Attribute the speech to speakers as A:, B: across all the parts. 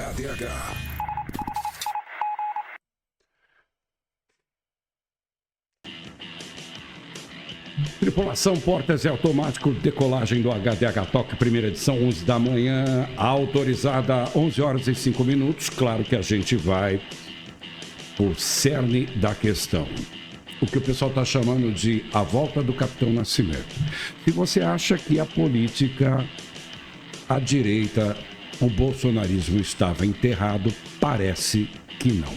A: HDH. Tripulação Portas e Automático, decolagem do HDH Talk, primeira edição, 11 da manhã, autorizada 11 horas e 5 minutos. Claro que a gente vai por cerne da questão. O que o pessoal está chamando de a volta do Capitão Nascimento. Se você acha que a política, a direita, o bolsonarismo estava enterrado, parece que não.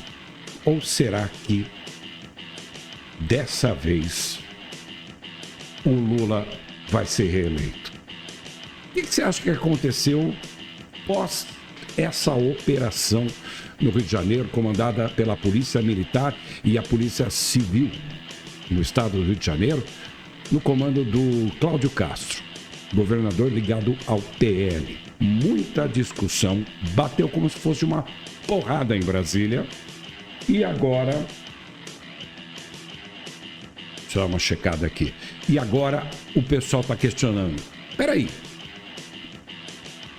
A: Ou será que dessa vez o Lula vai ser reeleito? O que você acha que aconteceu pós essa operação no Rio de Janeiro, comandada pela Polícia Militar e a Polícia Civil no estado do Rio de Janeiro, no comando do Cláudio Castro, governador ligado ao PL. Muita discussão, bateu como se fosse uma porrada em Brasília. E agora, deixa eu dar uma checada aqui. E agora o pessoal está questionando. Peraí,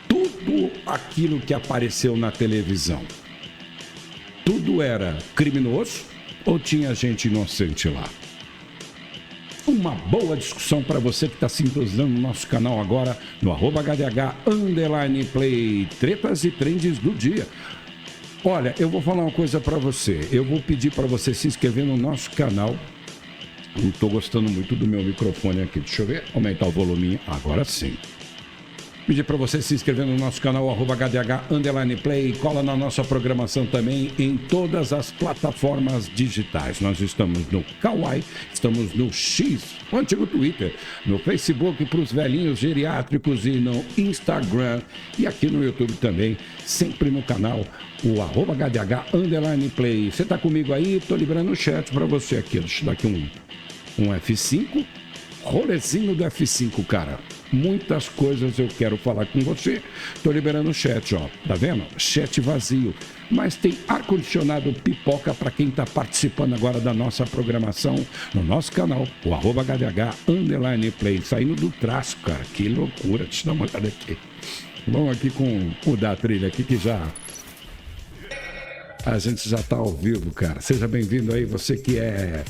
A: tudo aquilo que apareceu na televisão, tudo era criminoso ou tinha gente inocente lá? Uma boa discussão para você que está sintonizando no nosso canal agora, no @HDH_Play, tretas e trends do dia. Olha, eu vou falar uma coisa para você. Eu vou pedir para você se inscrever no nosso canal. Não estou gostando muito do meu microfone aqui. Deixa eu ver, aumentar o volume. Agora sim. Pedir para você se inscrever no nosso canal, @HDH_Play. Cola na nossa programação também em todas as plataformas digitais. Nós estamos no Kawaii, estamos no X, o antigo Twitter, no Facebook para os velhinhos geriátricos e no Instagram. E aqui no YouTube também, sempre no canal, o @HDH_Play. Você está comigo aí? Estou liberando o chat para você aqui. Deixa eu dar aqui um F5. Rolezinho do F5, cara. Muitas coisas eu quero falar com você. Tô liberando o chat, ó. Tá vendo? Chat vazio. Mas tem ar-condicionado pipoca para quem tá participando agora da nossa programação no nosso canal, o @HDH_Play. Saindo do traço, cara. Que loucura. Deixa eu dar uma olhada aqui. Vamos aqui mudar a trilha aqui que já... A gente já tá ao vivo, cara. Seja bem-vindo aí, você que é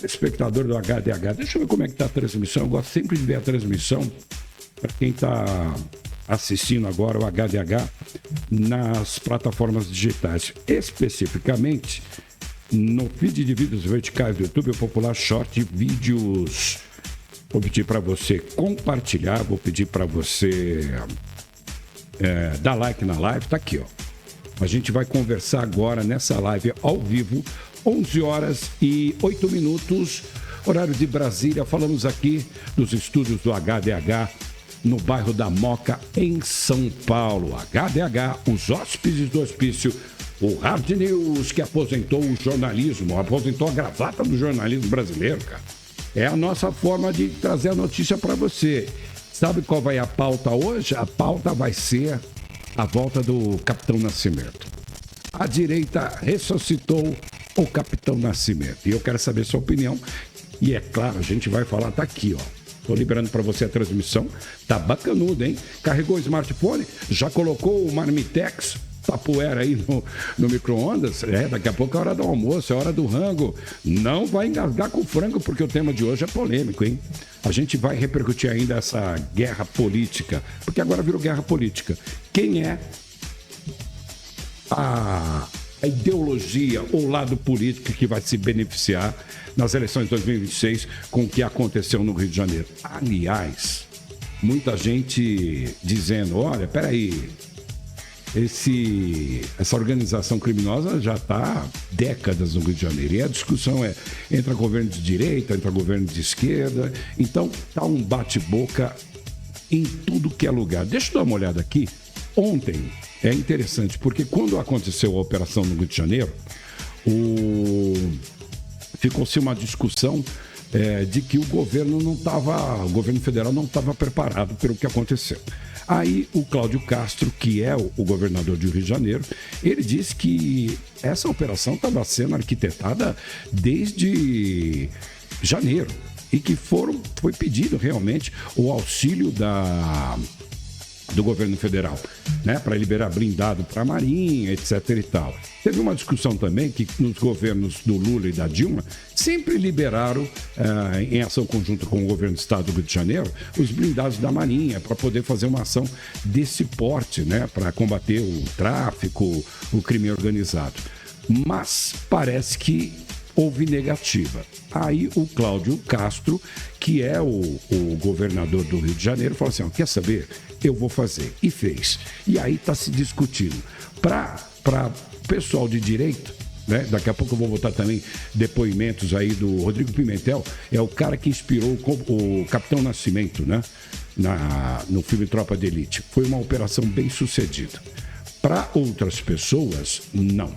A: espectador do HDH. Deixa eu ver como é que tá a transmissão. Eu gosto sempre de ver a transmissão para quem está assistindo agora o HDH nas plataformas digitais, especificamente no feed de vídeos verticais do YouTube, o popular Short Vídeos. Vou pedir para você compartilhar, vou pedir para você dar like na live. Tá aqui, ó. A gente vai conversar agora nessa live ao vivo, 11 horas e 8 minutos, horário de Brasília. Falamos aqui dos estúdios do HDH, no bairro da Moca, em São Paulo. HDH, os hóspedes do hospício, o Hard News, que aposentou o jornalismo, aposentou a gravata do jornalismo brasileiro, cara. É a nossa forma de trazer a notícia para você. Sabe qual vai a pauta hoje? A pauta vai ser a volta do Capitão Nascimento. A direita ressuscitou o Capitão Nascimento. E eu quero saber sua opinião. E é claro, a gente vai falar, tá aqui, ó. Tô liberando para você a transmissão. Tá bacanudo, hein? Carregou o smartphone? Já colocou o Marmitex Tapuera aí no micro-ondas? Daqui a pouco é hora do almoço, é hora do rango. Não vai engasgar com frango, porque o tema de hoje é polêmico, hein? A gente vai repercutir ainda essa guerra política, porque agora virou guerra política. Quem é a ideologia ou lado político que vai se beneficiar nas eleições de 2026 com o que aconteceu no Rio de Janeiro? Aliás, muita gente dizendo, olha, peraí, essa organização criminosa já está há décadas no Rio de Janeiro. E a discussão entra governo de direita, entra governo de esquerda. Então, tá um bate-boca em tudo que é lugar. Deixa eu dar uma olhada aqui. Ontem, é interessante, porque quando aconteceu a operação no Rio de Janeiro, ficou-se uma discussão de que o governo federal não estava preparado pelo que aconteceu. Aí o Cláudio Castro, que é o governador do Rio de Janeiro, ele disse que essa operação estava sendo arquitetada desde janeiro e que foi pedido realmente o auxílio do governo federal, né, para liberar blindado para a Marinha, etc. e tal. Teve uma discussão também que nos governos do Lula e da Dilma sempre liberaram, em ação conjunta com o governo do estado do Rio de Janeiro, os blindados da Marinha para poder fazer uma ação desse porte, né, para combater o tráfico, o crime organizado. Mas parece que houve negativa. Aí o Cláudio Castro, que é o governador do Rio de Janeiro, falou assim, quer saber? Eu vou fazer. E fez. E aí está se discutindo. Para o pessoal de direita, né? Daqui a pouco eu vou botar também depoimentos aí do Rodrigo Pimentel, é o cara que inspirou o Capitão Nascimento, né? No filme Tropa de Elite. Foi uma operação bem sucedida. Para outras pessoas, não.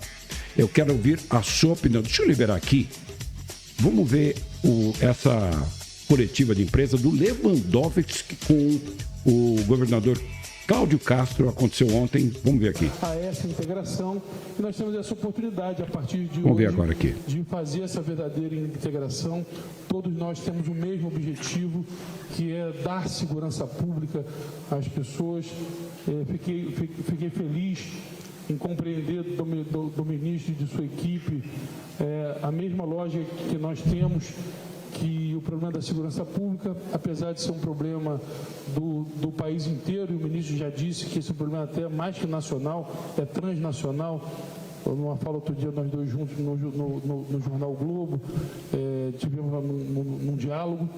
A: Eu quero ouvir a sua opinião. Deixa eu liberar aqui. Vamos ver essa coletiva de imprensa do Lewandowski com o governador Cláudio Castro. Aconteceu ontem. Vamos ver aqui.
B: A essa integração, e nós temos essa oportunidade a partir de
A: Vamos
B: hoje
A: ver agora aqui.
B: De fazer essa verdadeira integração. Todos nós temos o mesmo objetivo, que é dar segurança pública às pessoas. Fiquei feliz em compreender do ministro e de sua equipe a mesma lógica que nós temos, que o problema da segurança pública, apesar de ser um problema do país inteiro, e o ministro já disse que esse problema até mais que nacional, é transnacional. Numa fala outro dia, nós dois juntos no Jornal Globo, tivemos num diálogo,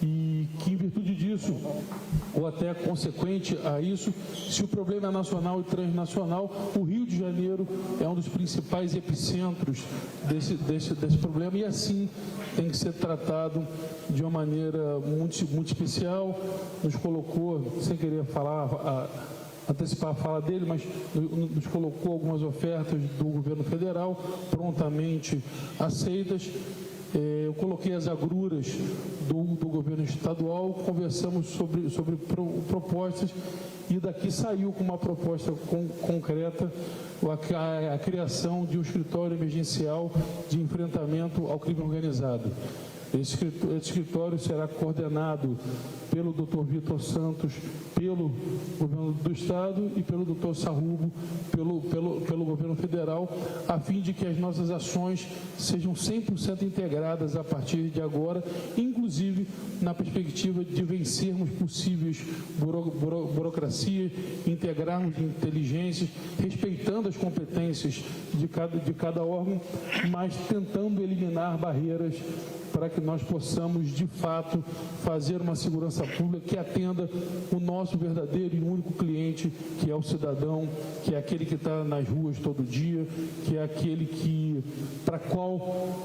B: e que em virtude disso, ou até consequente a isso, se o problema é nacional e transnacional, o Rio de Janeiro é um dos principais epicentros desse problema, e assim tem que ser tratado de uma maneira muito especial. Nos colocou, sem querer antecipar a fala dele, mas nos colocou algumas ofertas do governo federal, prontamente aceitas. Eu coloquei as agruras do governo estadual, conversamos sobre propostas, e daqui saiu com uma proposta concreta a criação de um escritório emergencial de enfrentamento ao crime organizado. Esse escritório será coordenado pelo Dr. Vitor Santos, pelo governo do Estado, e pelo Dr. Sarrubo, pelo governo federal, a fim de que as nossas ações sejam 100% integradas a partir de agora, inclusive na perspectiva de vencermos possíveis burocracias, integrarmos inteligências, respeitando as competências de cada órgão, mas tentando eliminar barreiras para que nós possamos, de fato, fazer uma segurança pública que atenda o nosso verdadeiro e único cliente, que é o cidadão, que é aquele que está nas ruas todo dia, que é aquele para qual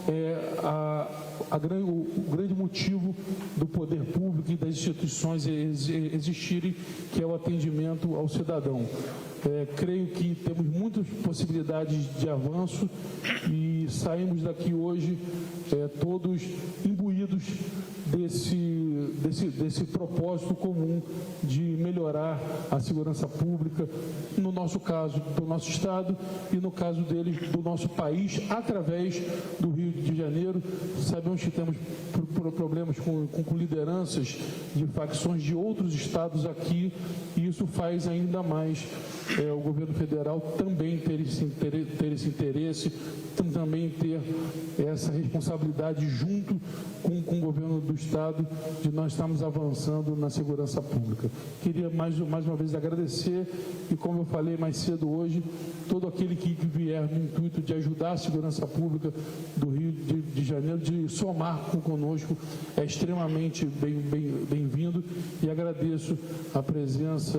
B: o grande motivo do poder público e das instituições existirem, que é o atendimento ao cidadão. Creio que temos muitas possibilidades de avanço e saímos daqui hoje todos imbuídos desse propósito comum de melhorar a segurança pública, no nosso caso, do nosso Estado, e no caso deles, do nosso país, através do Rio de Janeiro. Sabemos que temos problemas com lideranças de facções de outros estados aqui, e isso faz ainda mais o governo federal também ter esse interesse, também ter essa responsabilidade junto com o governo do Estado, de nós estarmos avançando na segurança pública. Queria mais uma vez agradecer, e como eu falei mais cedo hoje, todo aquele que vier no intuito de ajudar a segurança pública do Rio de Janeiro, de somar conosco, é extremamente bem-vindo, e agradeço a presença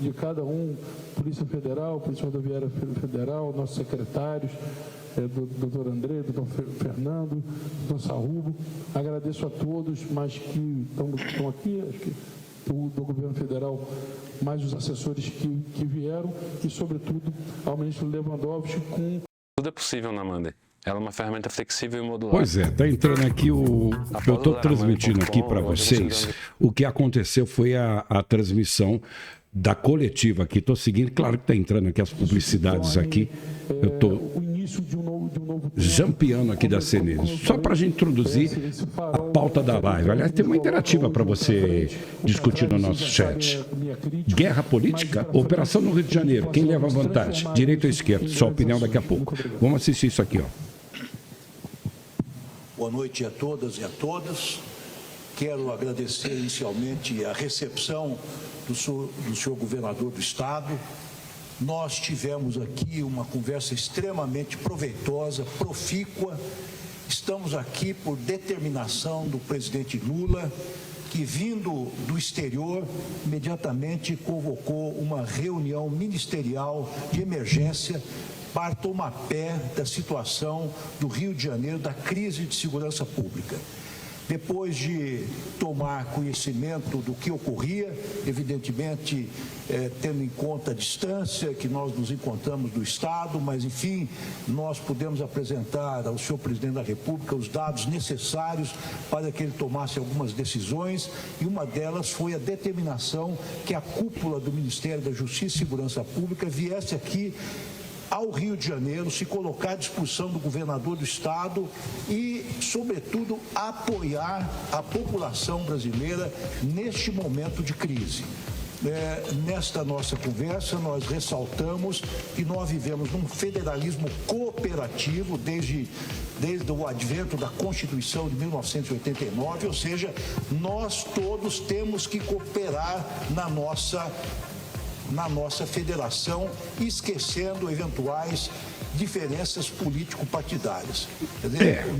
B: de cada um, Polícia Federal, Polícia Rodoviária Federal, nossos secretários, do Dr. André, do Dr. Fernando, do Dr. Sarrubo. Agradeço a todos, mas que estão aqui, acho que do governo federal, mais os assessores que vieram, e, sobretudo, ao ministro Lewandowski com...
C: Tudo é possível na Mande. Ela é uma ferramenta flexível e modular.
A: Pois é, está entrando aqui eu estou transmitindo aqui para vocês. O que aconteceu foi a transmissão da coletiva aqui. Estou seguindo, claro que está entrando aqui as publicidades aqui. Eu estou jampeando aqui da CNN, só para a gente introduzir a pauta da live. Aliás, tem uma interativa para você discutir no nosso chat. Guerra política, operação no Rio de Janeiro. Quem leva vantagem? Direita ou esquerda? Sua opinião daqui a pouco. Vamos assistir isso aqui, ó.
D: Boa noite a todas e a todos. Quero agradecer inicialmente a recepção do senhor governador do estado. Nós tivemos aqui uma conversa extremamente proveitosa, profícua. Estamos aqui por determinação do presidente Lula, que, vindo do exterior, imediatamente convocou uma reunião ministerial de emergência para tomar pé da situação do Rio de Janeiro, da crise de segurança pública. Depois de tomar conhecimento do que ocorria, evidentemente, tendo em conta a distância que nós nos encontramos do Estado, mas, enfim, nós pudemos apresentar ao senhor presidente da República os dados necessários para que ele tomasse algumas decisões, e uma delas foi a determinação que a cúpula do Ministério da Justiça e Segurança Pública viesse aqui ao Rio de Janeiro, se colocar à disposição do governador do estado e, sobretudo, apoiar a população brasileira neste momento de crise. Nesta nossa conversa, nós ressaltamos que nós vivemos num federalismo cooperativo desde o advento da Constituição de 1989, ou seja, nós todos temos que cooperar na nossa federação, esquecendo eventuais diferenças político-partidárias.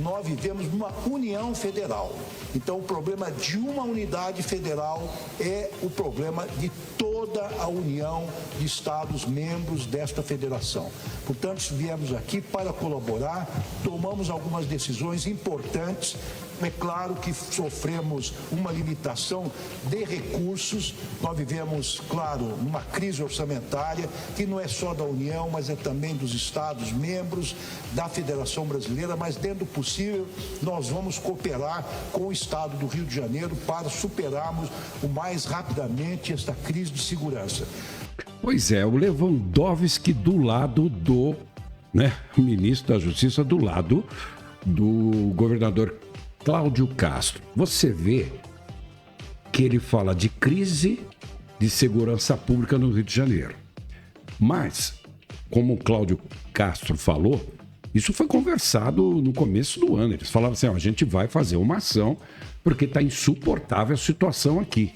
D: Nós vivemos numa união federal. Então, o problema de uma unidade federal é o problema de toda a união de estados membros desta federação. Portanto, viemos aqui para colaborar, tomamos algumas decisões importantes. É claro que sofremos uma limitação de recursos. Nós vivemos, claro, numa crise orçamentária que não é só da União, mas é também dos Estados membros da Federação Brasileira. Mas, dentro do possível, nós vamos cooperar com o Estado do Rio de Janeiro para superarmos o mais rapidamente esta crise de segurança.
A: Pois é, o Lewandowski do lado do ministro da Justiça, do lado do governador Cláudio Castro. Você vê que ele fala de crise de segurança pública no Rio de Janeiro. Mas, como o Cláudio Castro falou, isso foi conversado no começo do ano. Eles falavam assim, a gente vai fazer uma ação porque está insuportável a situação aqui.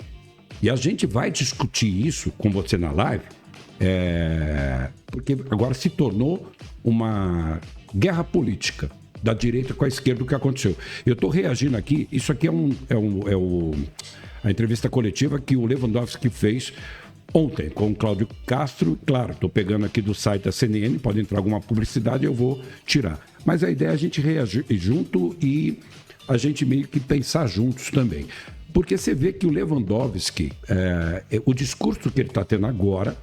A: E a gente vai discutir isso com você na live, porque agora se tornou uma guerra política da direita com a esquerda, o que aconteceu. Eu estou reagindo aqui, isso aqui é a entrevista coletiva que o Lewandowski fez ontem com o Cláudio Castro. Claro, estou pegando aqui do site da CNN, pode entrar alguma publicidade, eu vou tirar. Mas a ideia é a gente reagir junto e a gente meio que pensar juntos também. Porque você vê que o Lewandowski, o discurso que ele está tendo agora,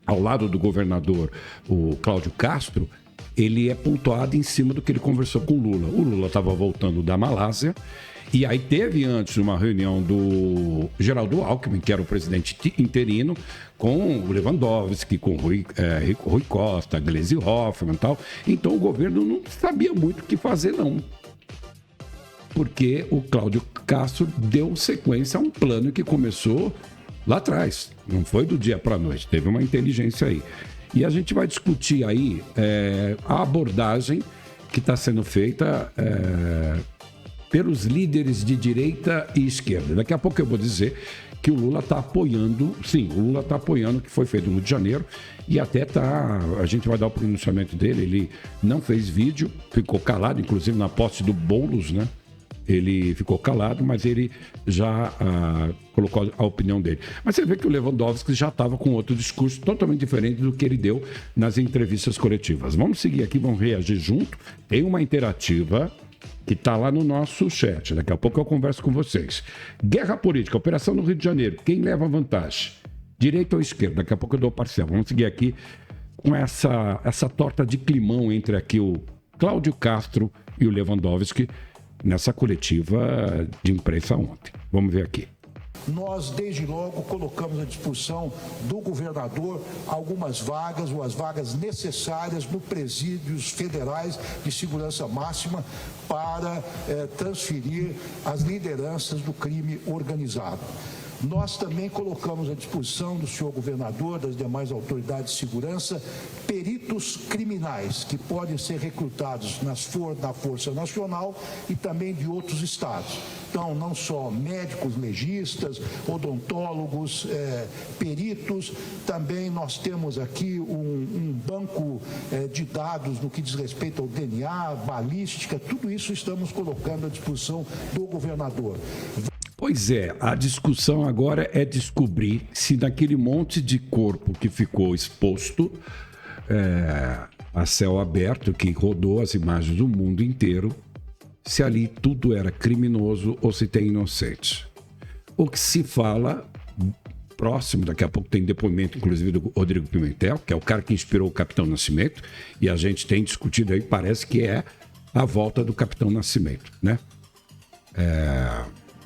A: ao lado do governador, o Cláudio Castro, ele é pontuado em cima do que ele conversou com o Lula. O Lula estava voltando da Malásia e aí teve antes uma reunião do Geraldo Alckmin, que era o presidente interino, com o Lewandowski, com Rui Costa, Gleisi Hoffmann e tal. Então o governo não sabia muito o que fazer, não. Porque o Cláudio Castro deu sequência a um plano que começou lá atrás. Não foi do dia para a noite, teve uma inteligência aí. E a gente vai discutir aí a abordagem que está sendo feita pelos líderes de direita e esquerda. Daqui a pouco eu vou dizer que o Lula está apoiando, sim, o Lula está apoiando o que foi feito no Rio de Janeiro e até a gente vai dar o pronunciamento dele. Ele não fez vídeo, ficou calado, inclusive na posse do Boulos, né? Ele ficou calado, mas ele já colocou a opinião dele. Mas você vê que o Lewandowski já estava com outro discurso totalmente diferente do que ele deu nas entrevistas coletivas. Vamos seguir aqui, vamos reagir junto. Tem uma interativa que está lá no nosso chat. Daqui a pouco eu converso com vocês. Guerra política, operação no Rio de Janeiro. Quem leva vantagem? Direita ou esquerda? Daqui a pouco eu dou parcial. Vamos seguir aqui com essa torta de climão entre aqui o Cláudio Castro e o Lewandowski nessa coletiva de imprensa ontem. Vamos ver aqui.
D: nós, desde logo, colocamos à disposição do governador algumas vagas ou as vagas necessárias no presídios federais de segurança máxima para transferir as lideranças do crime organizado. Nós também colocamos à disposição do senhor governador, das demais autoridades de segurança, peritos criminais que podem ser recrutados na Força Nacional e também de outros estados. Então, não só médicos legistas, odontólogos, peritos, também nós temos aqui um banco de dados no que diz respeito ao DNA, balística, tudo isso estamos colocando à disposição do governador.
A: Pois é, a discussão agora é descobrir se naquele monte de corpo que ficou exposto a céu aberto, que rodou as imagens do mundo inteiro, se ali tudo era criminoso ou se tem inocente. O que se fala próximo, daqui a pouco tem depoimento, inclusive, do Rodrigo Pimentel, que é o cara que inspirou o Capitão Nascimento, e a gente tem discutido aí, parece que é a volta do Capitão Nascimento, né?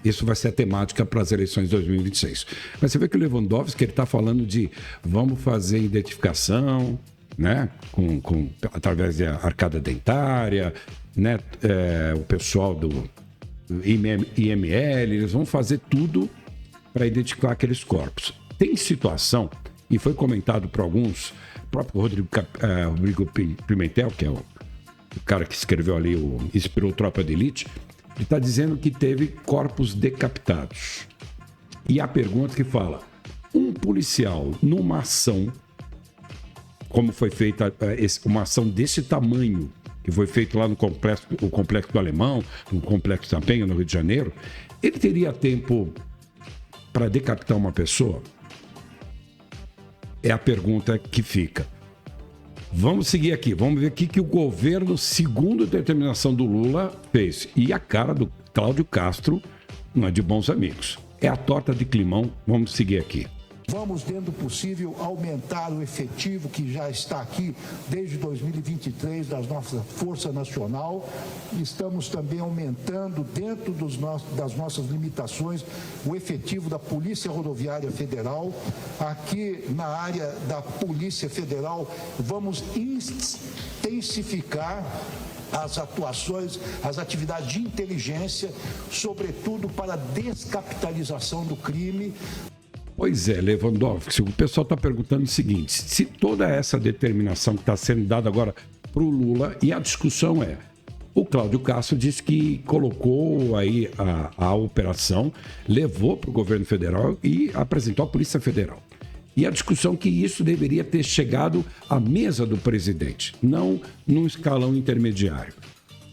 A: Isso vai ser a temática para as eleições de 2026. Mas você vê que o Lewandowski ele está falando de vamos fazer identificação, né? Através da arcada dentária, né? O pessoal do IML, eles vão fazer tudo para identificar aqueles corpos. Tem situação, e foi comentado por alguns, o próprio Rodrigo Pimentel, que é o cara que escreveu ali, inspirou Tropa de Elite, ele está dizendo que teve corpos decapitados. E a pergunta que fala, um policial numa ação, como foi feita uma ação desse tamanho, que foi feito lá no Complexo do Alemão, no Complexo da Penha, no Rio de Janeiro, ele teria tempo para decapitar uma pessoa? É a pergunta que fica. Vamos seguir aqui, vamos ver o que o governo, segundo a determinação do Lula, fez. E a cara do Cláudio Castro não é de bons amigos. É a torta de climão, vamos seguir aqui.
D: Vamos, dentro do possível, aumentar o efetivo que já está aqui desde 2023 da nossa Força Nacional. Estamos também aumentando, dentro das nossas limitações, o efetivo da Polícia Rodoviária Federal. Aqui na área da Polícia Federal, vamos intensificar as atuações, as atividades de inteligência, sobretudo para a descapitalização do crime.
A: Pois é, Lewandowski, o pessoal está perguntando o seguinte, se toda essa determinação que está sendo dada agora para o Lula, e a discussão é, o Cláudio Castro disse que colocou aí a operação, levou para o governo federal e apresentou à Polícia Federal. E a discussão que isso deveria ter chegado à mesa do presidente, não num escalão intermediário.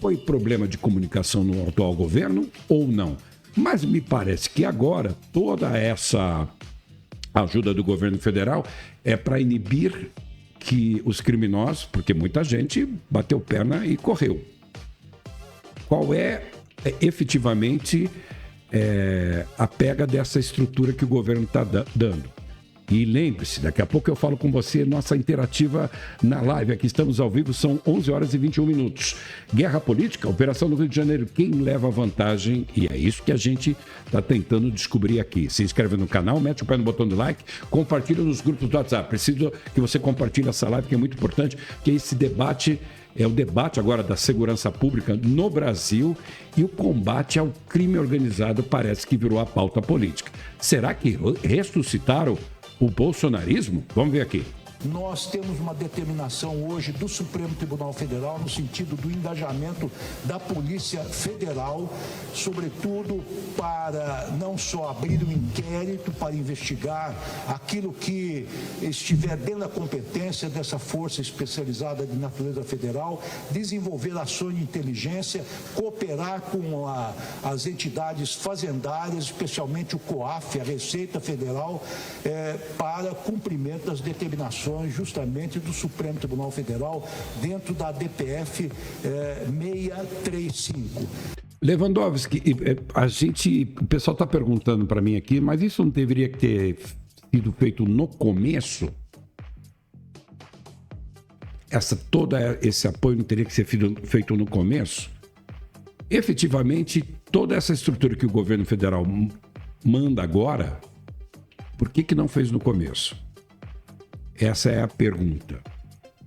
A: Foi problema de comunicação no atual governo ou não? Mas me parece que agora toda essa ajuda do governo federal é para inibir que os criminosos, porque muita gente bateu perna e correu. Qual é efetivamente a pega dessa estrutura que o governo está dando? E lembre-se, daqui a pouco eu falo com você, nossa interativa na live. Aqui estamos ao vivo, são 11 horas e 21 minutos. Guerra política, Operação no Rio de Janeiro, quem leva vantagem? E é isso que a gente está tentando descobrir aqui. Se inscreve no canal, mete o pé no botão do like, compartilha nos grupos do WhatsApp. Preciso que você compartilhe essa live, que é muito importante, porque esse debate é o debate agora da segurança pública no Brasil e o combate ao crime organizado parece que virou a pauta política. Será que ressuscitaram o bolsonarismo? Vamos ver aqui.
D: Nós temos uma determinação hoje do Supremo Tribunal Federal no sentido do engajamento da Polícia Federal, sobretudo para não só abrir um inquérito para investigar aquilo que estiver dentro da competência dessa força especializada de natureza federal, desenvolver ações de inteligência, cooperar com as entidades fazendárias, especialmente o COAF, a Receita Federal, para cumprimento das determinações justamente do Supremo Tribunal Federal dentro da DPF 635.
A: Lewandowski, o pessoal está perguntando para mim aqui, mas isso não deveria ter sido feito no começo? Todo esse apoio não teria que ser feito no começo? Efetivamente, toda essa estrutura que o governo federal manda agora, por que não fez no começo? Essa é a pergunta.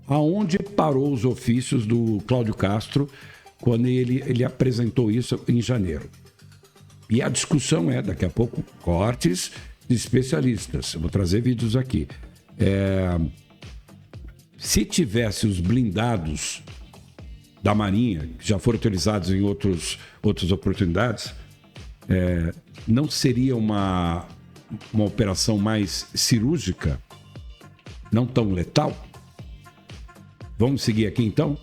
A: Aonde parou os ofícios do Cláudio Castro quando ele apresentou isso em janeiro? E a discussão é, daqui a pouco, cortes de especialistas. Eu vou trazer vídeos aqui. Se tivesse os blindados da Marinha, que já foram utilizados em outras oportunidades, não seria uma operação mais cirúrgica? Não tão letal? Vamos seguir aqui, então?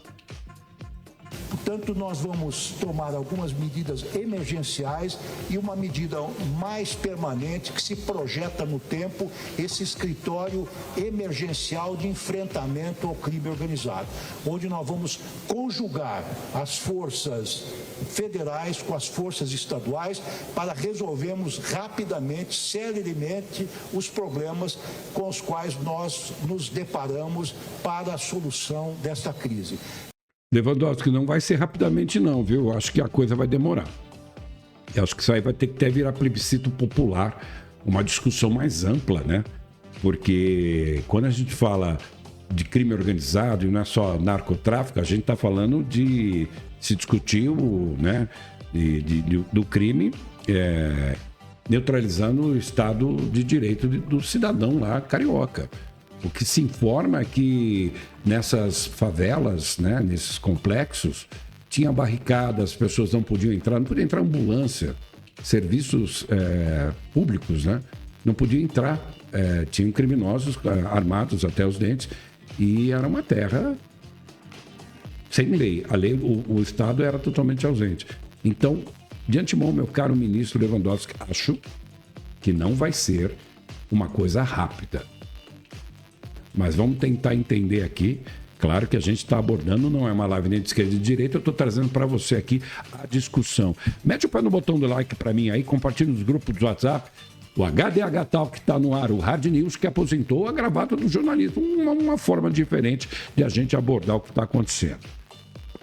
D: Portanto, nós vamos tomar algumas medidas emergenciais e uma medida mais permanente que se projeta no tempo, esse escritório emergencial de enfrentamento ao crime organizado, onde nós vamos conjugar as forças federais com as forças estaduais para resolvermos rapidamente, celeremente, os problemas com os quais nós nos deparamos para a solução desta crise.
A: Lewandowski, não vai ser rapidamente não, viu? Eu acho que a coisa vai demorar. Eu acho que isso aí vai ter que virar plebiscito popular, uma discussão mais ampla, né? Porque quando a gente fala de crime organizado e não é só narcotráfico, a gente está falando de se discutir do crime neutralizando o Estado de Direito do cidadão lá carioca. O que se informa é que nessas favelas, né, nesses complexos, tinha barricada, as pessoas não podia entrar ambulância, serviços públicos, né, não podia entrar. Tinham criminosos armados até os dentes e era uma terra sem lei. A lei, o Estado era totalmente ausente. Então, de antemão, meu caro ministro Lewandowski, acho que não vai ser uma coisa rápida. Mas vamos tentar entender aqui. Claro que a gente está abordando, não é uma live nem de esquerda e de direita, eu estou trazendo para você aqui a discussão. Mete o pé no botão do like para mim aí, compartilha nos grupos do WhatsApp. O HDH Talk está no ar, o Hard News que aposentou a gravata do jornalismo. Uma forma diferente de a gente abordar o que está acontecendo.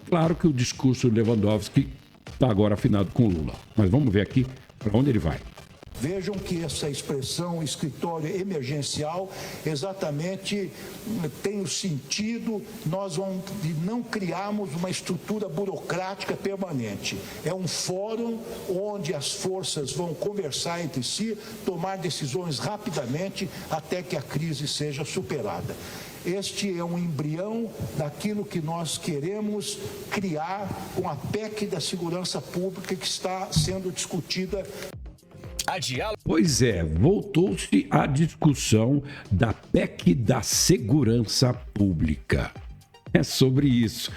A: Claro que o discurso do Lewandowski está agora afinado com Lula. Mas vamos ver aqui para onde ele vai.
D: Vejam que essa expressão escritório emergencial exatamente tem o sentido de não criarmos uma estrutura burocrática permanente. É um fórum onde as forças vão conversar entre si, tomar decisões rapidamente até que a crise seja superada. Este é um embrião daquilo que nós queremos criar com a PEC da segurança pública que está sendo discutida.
A: Pois é, voltou-se a discussão da PEC da segurança pública. É sobre isso.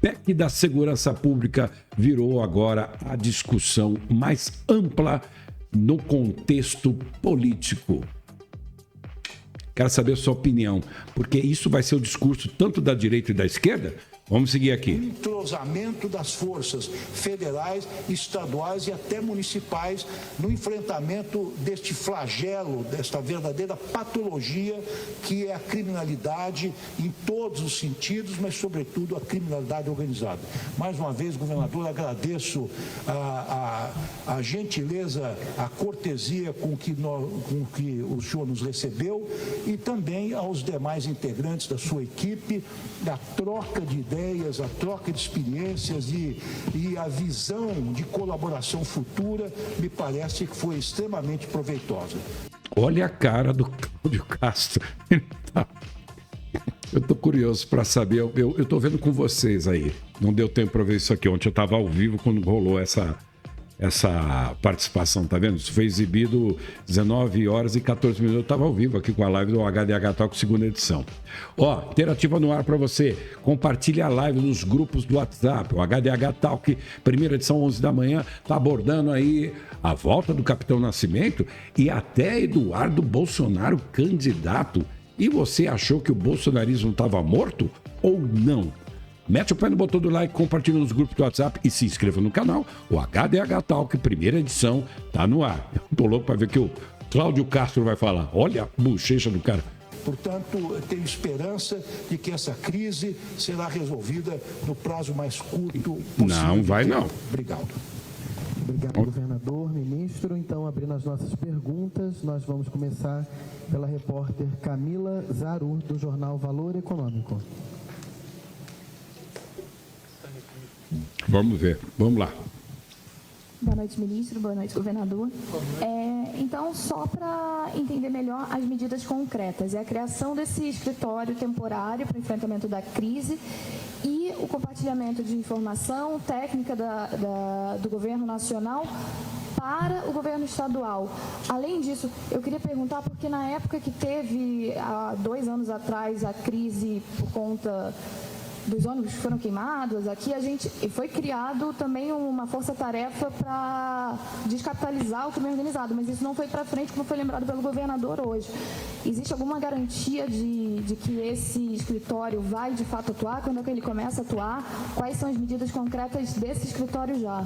A: PEC da segurança pública virou agora a discussão mais ampla no contexto político. Quero saber a sua opinião, porque isso vai ser o discurso tanto da direita e da esquerda. Vamos seguir aqui.
D: Entrosamento das forças federais, estaduais e até municipais no enfrentamento deste flagelo, desta verdadeira patologia que é a criminalidade em todos os sentidos, mas sobretudo a criminalidade organizada. Mais uma vez, governador, agradeço a gentileza, a cortesia com que o senhor nos recebeu e também aos demais integrantes da sua equipe, da troca de ideias, a troca de experiências e a visão de colaboração futura, me parece que foi extremamente proveitosa.
A: Olha a cara do Cláudio Castro. Eu estou curioso para saber, eu estou vendo com vocês aí. Não deu tempo para ver isso aqui. Ontem eu estava ao vivo quando rolou essa participação, tá vendo? Isso foi exibido 19 horas e 14 minutos. Eu estava ao vivo aqui com a live do HDH Talk, segunda edição. Ó, interativa no ar para você. Compartilhe a live nos grupos do WhatsApp. O HDH Talk, primeira edição, 11 da manhã, tá abordando aí a volta do Capitão Nascimento e até Eduardo Bolsonaro candidato. E você achou que o bolsonarismo estava morto ou não? Mete o pé no botão do like, compartilha nos grupos do WhatsApp e se inscreva no canal. O HDH Talk, primeira edição, tá no ar. Eu tô louco para ver o que o Cláudio Castro vai falar. Olha a bochecha do cara.
D: Portanto, eu tenho esperança de que essa crise será resolvida no prazo mais curto possível.
A: Não vai não.
D: Obrigado.
E: Obrigado, governador, ministro. Então, abrindo as nossas perguntas, nós vamos começar pela repórter Camila Zaru, do jornal Valor Econômico.
A: Vamos ver, vamos lá.
F: Boa noite, ministro. Boa noite, governador. Então, só para entender melhor as medidas concretas, é a criação desse escritório temporário para o enfrentamento da crise e o compartilhamento de informação técnica do governo nacional para o governo estadual. Além disso, eu queria perguntar, porque na época que teve, há 2 anos atrás, a crise por conta dos ônibus que foram queimados, aqui foi criado também uma força-tarefa para descapitalizar o crime organizado, mas isso não foi para frente, como foi lembrado pelo governador hoje. Existe alguma garantia de que esse escritório vai de fato atuar? Quando é que ele começa a atuar? Quais são as medidas concretas desse escritório já?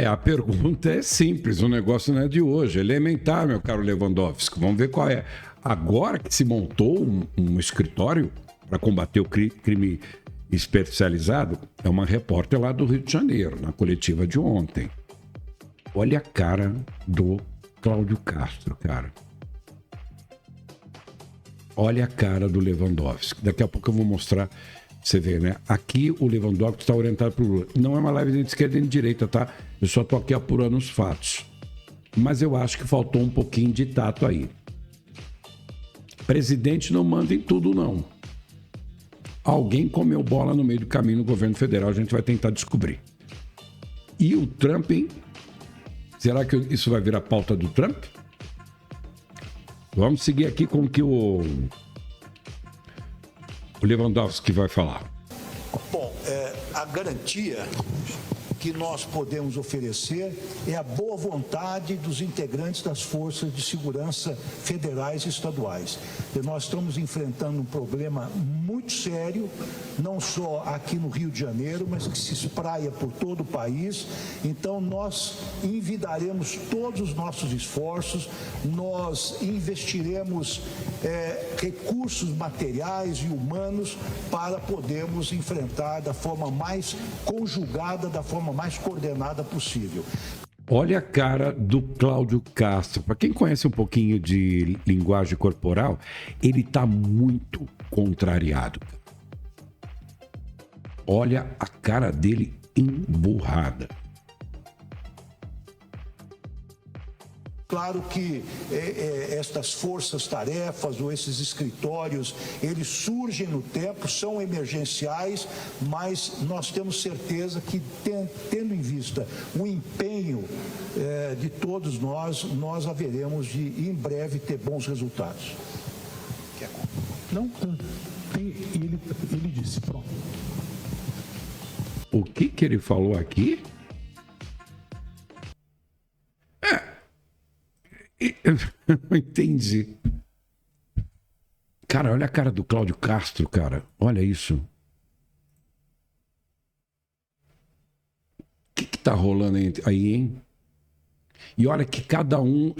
A: A pergunta é simples, o negócio não é de hoje, é elementar, meu caro Lewandowski. Vamos ver qual é. Agora que se montou um escritório para combater o crime especializado, é uma repórter lá do Rio de Janeiro, na coletiva de ontem. Olha a cara do Cláudio Castro, cara. Olha a cara do Lewandowski. Daqui a pouco eu vou mostrar, você vê, né? Aqui o Lewandowski está orientado para o Lula. Não é uma live de esquerda e de direita, tá? Eu só estou aqui apurando os fatos. Mas eu acho que faltou um pouquinho de tato aí. Presidente não manda em tudo, não. Alguém comeu bola no meio do caminho no governo federal, a gente vai tentar descobrir. E o Trump, hein? Será que isso vai virar pauta do Trump? Vamos seguir aqui com o que o Lewandowski vai falar.
D: Bom, a garantia que nós podemos oferecer é a boa vontade dos integrantes das forças de segurança federais e estaduais. E nós estamos enfrentando um problema muito sério, não só aqui no Rio de Janeiro, mas que se espraia por todo o país. Então, nós envidaremos todos os nossos esforços, nós investiremos recursos materiais e humanos para podermos enfrentar da forma mais conjugada, da forma mais coordenada possível.
A: Olha a cara do Cláudio Castro. Para quem conhece um pouquinho de linguagem corporal, ele está muito contrariado. Olha a cara dele emburrada.
D: Claro que estas forças-tarefas ou esses escritórios, eles surgem no tempo, são emergenciais, mas nós temos certeza que, tendo em vista o empenho de todos nós haveremos de, em breve, ter bons resultados.
B: Não, ele disse, pronto.
A: O que ele falou aqui? Eu não entendi. Cara, olha a cara do Cláudio Castro, cara. Olha isso. O que tá rolando aí, hein? E olha que cada um,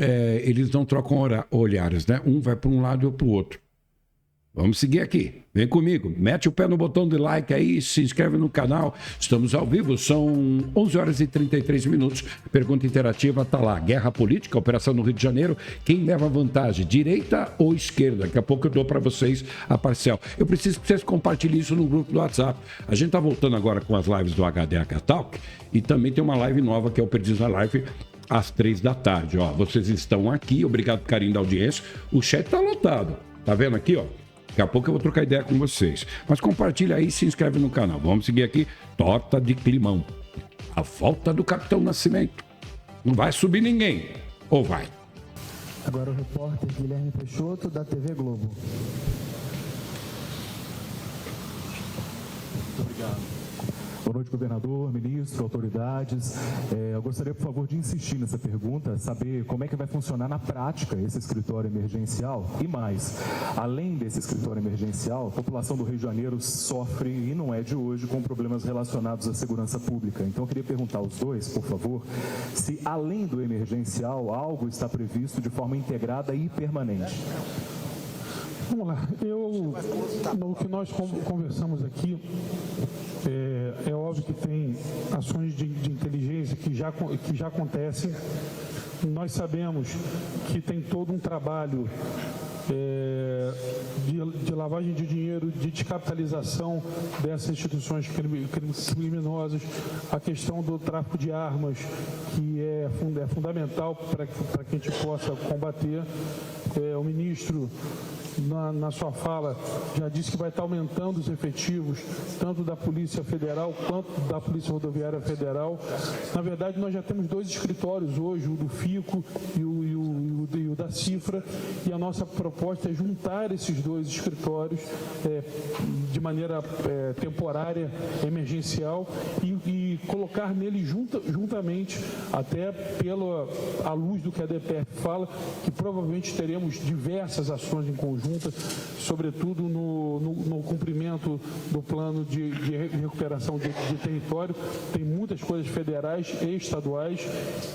A: eles não trocam olhares, né? Um vai para um lado e outro para o outro. Vamos seguir aqui. Vem comigo. Mete o pé no botão de like aí, se inscreve no canal. Estamos ao vivo, são 11 horas e 33 minutos. Pergunta interativa está lá. Guerra política, operação no Rio de Janeiro. Quem leva vantagem, direita ou esquerda? Daqui a pouco eu dou para vocês a parcial. Eu preciso que vocês compartilhem isso no grupo do WhatsApp. A gente está voltando agora com as lives do HDH Talk. E também tem uma live nova que é o Perdidos na Live às 3 da tarde. Ó, vocês estão aqui, obrigado pelo carinho da audiência. O chat está lotado. Tá vendo aqui, ó? Daqui a pouco eu vou trocar ideia com vocês. Mas compartilha aí e se inscreve no canal. Vamos seguir aqui. Torta de climão. A volta do Capitão Nascimento. Não vai subir ninguém. Ou vai?
E: Agora o repórter Guilherme Peixoto, da TV Globo.
G: Muito obrigado. Boa noite, governador, ministro, autoridades. Eu gostaria, por favor, de insistir nessa pergunta, saber como é que vai funcionar na prática esse escritório emergencial. E mais, além desse escritório emergencial, a população do Rio de Janeiro sofre, e não é de hoje, com problemas relacionados à segurança pública. Então, eu queria perguntar aos dois, por favor, se além do emergencial, algo está previsto de forma integrada e permanente.
B: Vamos lá. O que nós conversamos aqui É óbvio que tem ações de inteligência que já acontecem. Nós sabemos que tem todo um trabalho de lavagem de dinheiro, de descapitalização dessas instituições criminosas, a questão do tráfico de armas, que é fundamental para que a gente possa combater. O ministro, na sua fala, já disse que vai estar aumentando os efetivos, tanto da Polícia Federal quanto da Polícia Rodoviária Federal. Na verdade, nós já temos 2 escritórios hoje, o do FICO e o da Cifra, e a nossa proposta é juntar esses 2 escritórios de maneira temporária, emergencial, e colocar nele juntamente, até à luz do que a DPF fala, que provavelmente teremos diversas ações em conjunto, sobretudo no cumprimento do plano de recuperação de território. Tem muitas coisas federais e estaduais,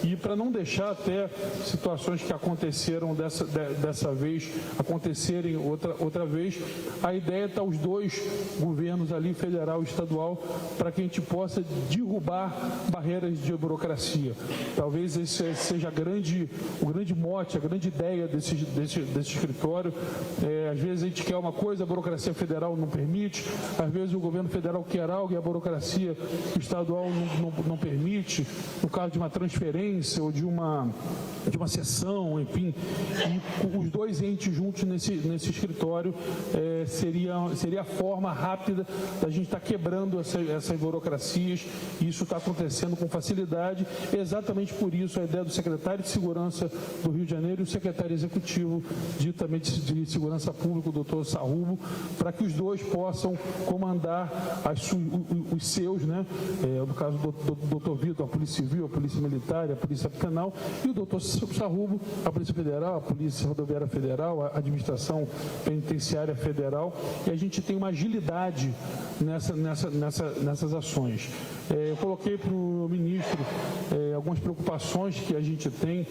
B: e para não deixar até situações que aconteceram dessa vez acontecerem outra vez, a ideia é estar os 2 governos ali, federal e estadual, para que a gente possa derrubar barreiras de burocracia. Talvez esse seja o grande mote, a grande ideia desse escritório. Às vezes a gente quer uma coisa, a burocracia federal não permite, às vezes o governo federal quer algo e a burocracia estadual não permite, no caso de uma transferência ou de uma cessão, enfim. E os 2 entes juntos nesse escritório seria a forma rápida da gente estar quebrando essas burocracias, e isso está acontecendo com facilidade. Exatamente por isso a ideia do secretário de Segurança do Rio de Janeiro e o secretário executivo também de Segurança Pública, o doutor Sarrubo, para que os 2 possam comandar os seus, né? No caso do doutor Vitor, a Polícia Civil, a Polícia Militar, a Polícia Penal, e o doutor Sarrubo, a Polícia Federal, a Polícia Rodoviária Federal, a Administração Penitenciária Federal, e a gente tem uma agilidade nessas ações. Eu coloquei para o ministro algumas preocupações que a gente tem.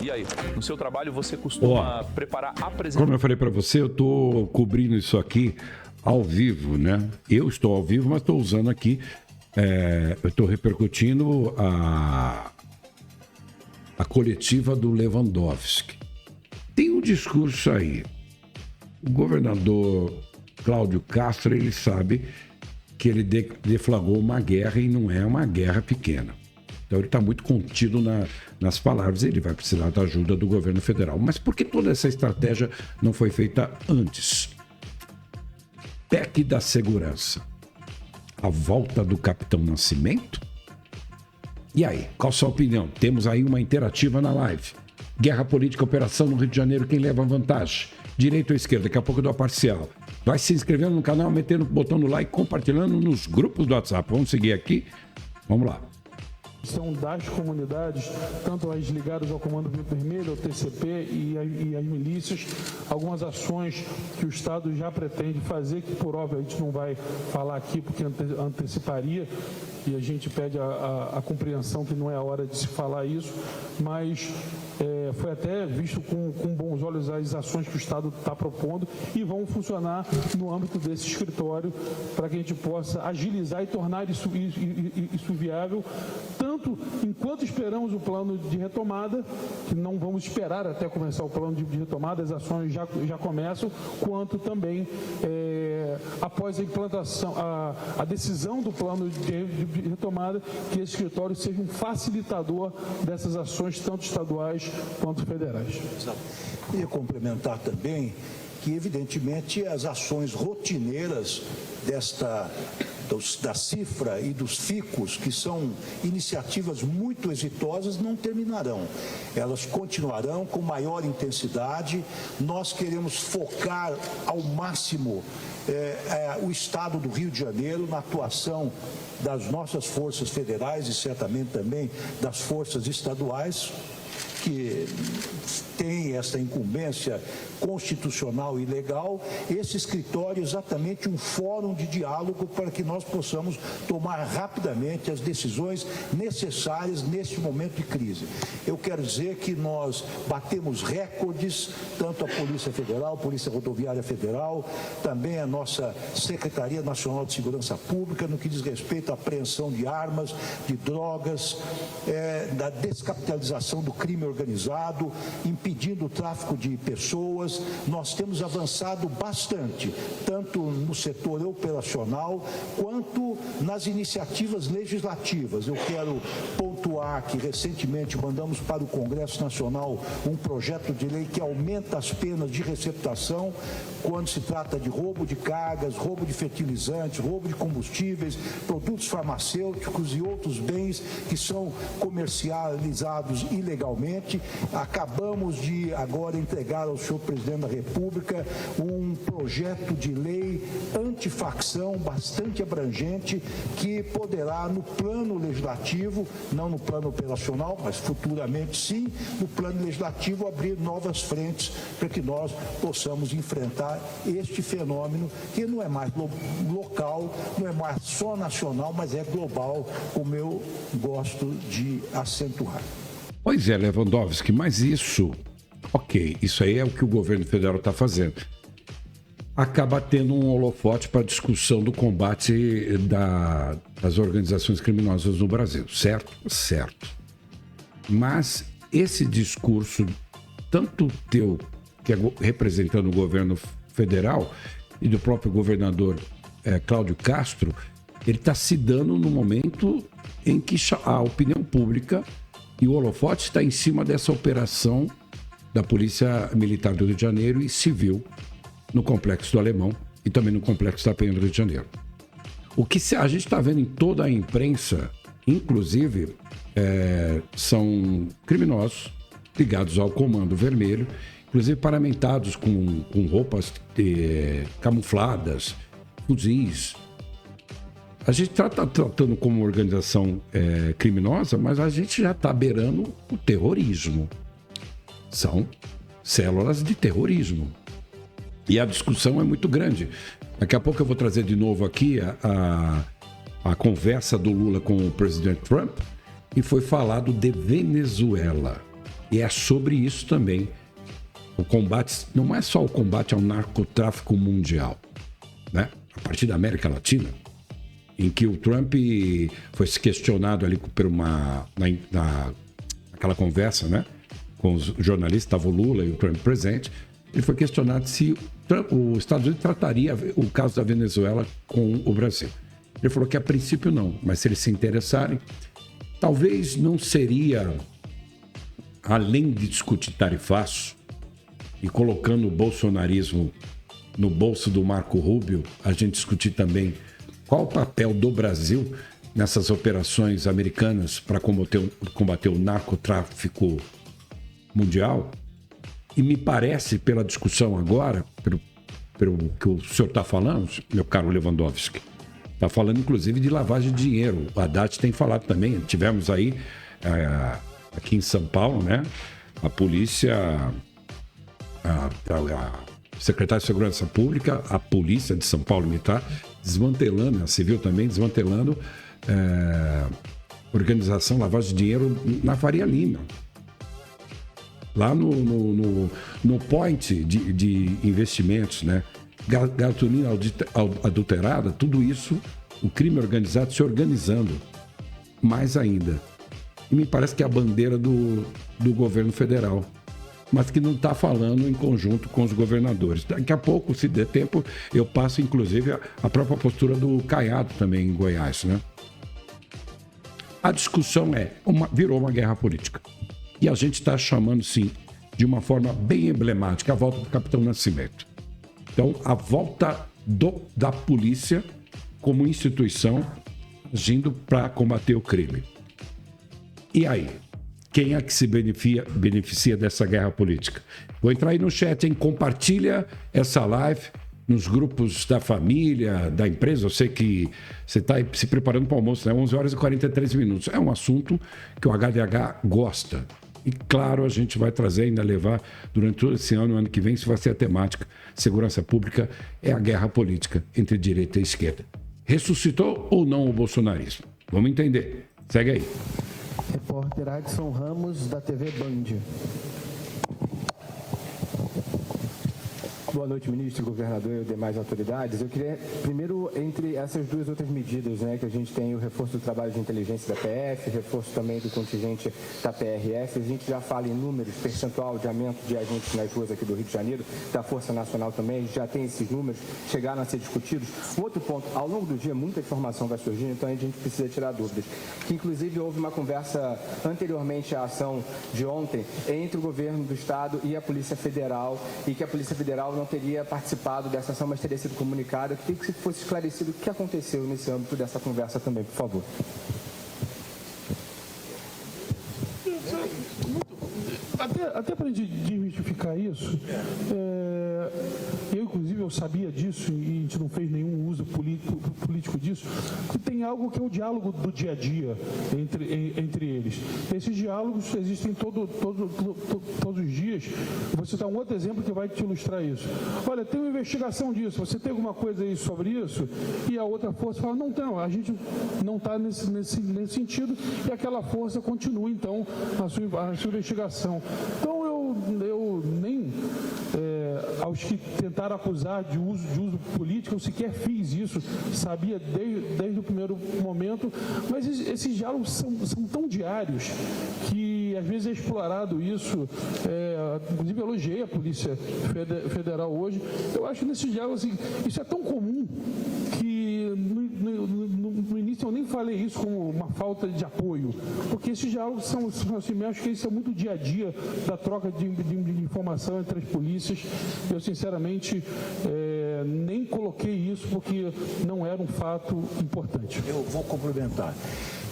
H: E aí, no seu trabalho você costuma preparar apresentações?
A: Como eu falei para você, eu estou cobrindo isso aqui ao vivo, né? Eu estou ao vivo, mas estou usando aqui, eu estou repercutindo a coletiva do Lewandowski. Tem um discurso aí. O governador Cláudio Castro, ele sabe que ele deflagrou uma guerra, e não é uma guerra pequena. Então ele está muito contido nas palavras, ele vai precisar da ajuda do governo federal. Mas por que toda essa estratégia não foi feita antes? PEC da segurança. A volta do Capitão Nascimento? E aí, qual a sua opinião? Temos aí uma interativa na live. Guerra política, operação no Rio de Janeiro, quem leva vantagem? Direita ou esquerda? Daqui a pouco eu dou a parcial. Vai se inscrevendo no canal, metendo, botando like, compartilhando nos grupos do WhatsApp. Vamos seguir aqui? Vamos lá.
B: São das comunidades, tanto as ligadas ao Comando Vermelho, ao TCP e as milícias, algumas ações que o Estado já pretende fazer, que por óbvio a gente não vai falar aqui porque anteciparia, e a gente pede a compreensão que não é a hora de se falar isso, mas foi até visto com bons olhos as ações que o Estado está propondo e vão funcionar no âmbito desse escritório para que a gente possa agilizar e tornar isso viável, tanto enquanto esperamos o plano de retomada, que não vamos esperar até começar o plano de retomada, as ações já começam, quanto também após a implantação, a decisão do plano de retomada, que esse escritório seja um facilitador dessas ações, tanto estaduais quanto federais.
D: E complementar também que, evidentemente, as ações rotineiras da Cifra e dos FICOS, que são iniciativas muito exitosas, não terminarão. Elas continuarão com maior intensidade. Nós queremos focar ao máximo o Estado do Rio de Janeiro na atuação das nossas forças federais e certamente também das forças estaduais. que tem essa incumbência constitucional e legal, esse escritório é exatamente um fórum de diálogo para que nós possamos tomar rapidamente as decisões necessárias neste momento de crise. Eu quero dizer que nós batemos recordes, tanto a Polícia Federal, a Polícia Rodoviária Federal, também a nossa Secretaria Nacional de Segurança Pública, no que diz respeito à apreensão de armas, de drogas, da descapitalização do crime organizado, impedindo o tráfico de pessoas. Nós temos avançado bastante, tanto no setor operacional quanto nas iniciativas legislativas. Eu quero pontuar que recentemente mandamos para o Congresso Nacional um projeto de lei que aumenta as penas de receptação quando se trata de roubo de cargas, roubo de fertilizantes, roubo de combustíveis, produtos farmacêuticos e outros bens que são comercializados ilegalmente. Acabamos de agora entregar ao senhor presidente da República um projeto de lei antifacção bastante abrangente que poderá, no plano legislativo, não no plano operacional, mas futuramente sim, no plano legislativo, abrir novas frentes para que nós possamos enfrentar este fenômeno que não é mais local, não é mais só nacional, mas é global, como eu gosto de acentuar.
A: Pois é, Lewandowski, mas isso, ok, isso aí é o que o governo federal está fazendo. Acaba tendo um holofote para a discussão do combate das organizações criminosas no Brasil, certo? Certo. Mas esse discurso, tanto teu, que é representando o governo federal, e do próprio governador Cláudio Castro, ele está se dando no momento em que a opinião pública e o holofote está em cima dessa operação da Polícia Militar do Rio de Janeiro e Civil no Complexo do Alemão e também no Complexo da Penha do Rio de Janeiro. O que a gente está vendo em toda a imprensa, inclusive, são criminosos ligados ao Comando Vermelho, inclusive paramentados com roupas camufladas, fuzis. A gente está tratando como organização criminosa, mas a gente já está beirando o terrorismo. São células de terrorismo. E a discussão é muito grande. Daqui a pouco eu vou trazer de novo aqui a conversa do Lula com o presidente Trump e foi falado de Venezuela. E é sobre isso também. O combate, não é só o combate ao narcotráfico mundial, né? A partir da América Latina, em que o Trump foi questionado ali por naquela conversa, né? Com os jornalistas, estava o Lula e o Trump presente. Ele foi questionado se os Estados Unidos trataria o caso da Venezuela com o Brasil. Ele falou que a princípio não, mas se eles se interessarem, talvez não seria, além de discutir tarifaço e colocando o bolsonarismo no bolso do Marco Rubio, a gente discutir também qual o papel do Brasil nessas operações americanas para combater o narcotráfico mundial. E me parece, pela discussão agora, pelo que o senhor está falando, meu caro Lewandowski, está falando inclusive de lavagem de dinheiro. O Haddad tem falado também. Tivemos aí, aqui em São Paulo, né, a polícia, a Secretaria de Segurança Pública, a polícia de São Paulo Militar, desmantelando, a civil também, desmantelando organização lavagem de dinheiro na Faria Lima. Lá no point de investimentos, né? Gasolina adulterada, tudo isso, o crime organizado se organizando mais ainda. E me parece que é a bandeira do governo federal, mas que não está falando em conjunto com os governadores. Daqui a pouco, se der tempo, eu passo, inclusive, a própria postura do Caiado também em Goiás, né? A discussão virou uma guerra política. E a gente está chamando, sim, de uma forma bem emblemática, a volta do Capitão Nascimento. Então, a volta da polícia como instituição agindo para combater o crime. E aí? Quem é que se beneficia dessa guerra política? Vou entrar aí no chat, hein? Compartilha essa live nos grupos da família, da empresa. Eu sei que você está se preparando para o almoço, né? 11 horas e 43 minutos. É um assunto que o HDH gosta. E, claro, a gente vai trazer, ainda levar durante todo esse ano que vem, isso vai ser a temática. Segurança pública é a guerra política entre direita e esquerda. Ressuscitou ou não o bolsonarismo? Vamos entender. Segue aí.
E: Repórter Adson Ramos, da TV Band.
I: Boa noite, ministro, governador e demais autoridades. Eu queria, primeiro, entre essas duas outras medidas, que a gente tem o reforço do trabalho de inteligência da PF, reforço também do contingente da PRF, a gente já fala em números, percentual de aumento de agentes nas ruas aqui do Rio de Janeiro, da Força Nacional também, a gente já tem esses números, chegaram a ser discutidos. Um outro ponto, ao longo do dia, muita informação vai surgindo, então a gente precisa tirar dúvidas. Que, inclusive, houve uma conversa anteriormente à ação de ontem entre o governo do Estado e a Polícia Federal, e que a Polícia Federal não teria participado dessa ação, mas teria sido comunicada. Eu queria que fosse esclarecido o que aconteceu nesse âmbito dessa conversa também, por favor.
B: Até para desmistificar isso, eu, inclusive, eu sabia disso e a gente não fez nenhum uso político disso, que tem algo que é o diálogo do dia a dia entre eles. Esses diálogos existem todos os dias. Vou citar um outro exemplo que vai te ilustrar isso. Olha, tem uma investigação disso, você tem alguma coisa aí sobre isso? E a outra força fala, não, a gente não está nesse sentido, e aquela força continua, então, a sua investigação. Então, eu nem, aos que tentaram acusar de uso político, eu sequer fiz isso, sabia desde o primeiro momento, mas esses diálogos são tão diários que, às vezes, é explorado isso. Inclusive, elogiei a Polícia Federal hoje. Eu acho que nesses diálogos, assim, isso é tão comum que, no início, eu nem falei isso como uma falta de apoio, porque esses diálogos são assim, eu acho que isso é muito dia a dia da troca de informação entre as polícias. Eu, sinceramente, nem coloquei isso porque não era um fato importante.
D: Eu vou complementar.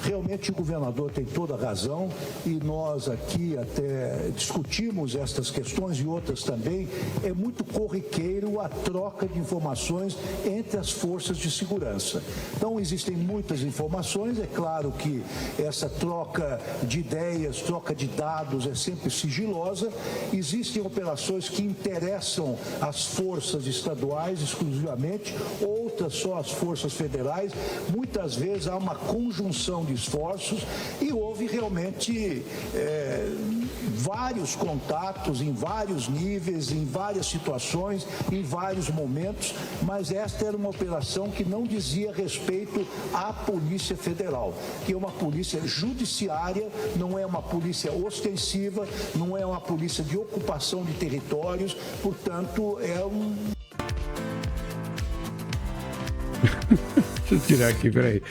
D: Realmente o governador tem toda a razão e nós aqui até discutimos estas questões e outras também. É muito corriqueiro a troca de informações entre as forças de segurança. Então existem muitas informações, é claro que essa troca de ideias, troca de dados é sempre sigilosa. Existem operações que interessam as forças estaduais exclusivamente, outras só as forças federais. Muitas vezes há uma conjunção de esforços e houve realmente vários contatos em vários níveis, em várias situações, em vários momentos, mas esta era uma operação que não dizia respeito à Polícia Federal, que é uma polícia judiciária, não é uma polícia ostensiva, não é uma polícia de ocupação de territórios, portanto é um...
A: Deixa eu tirar aqui, peraí.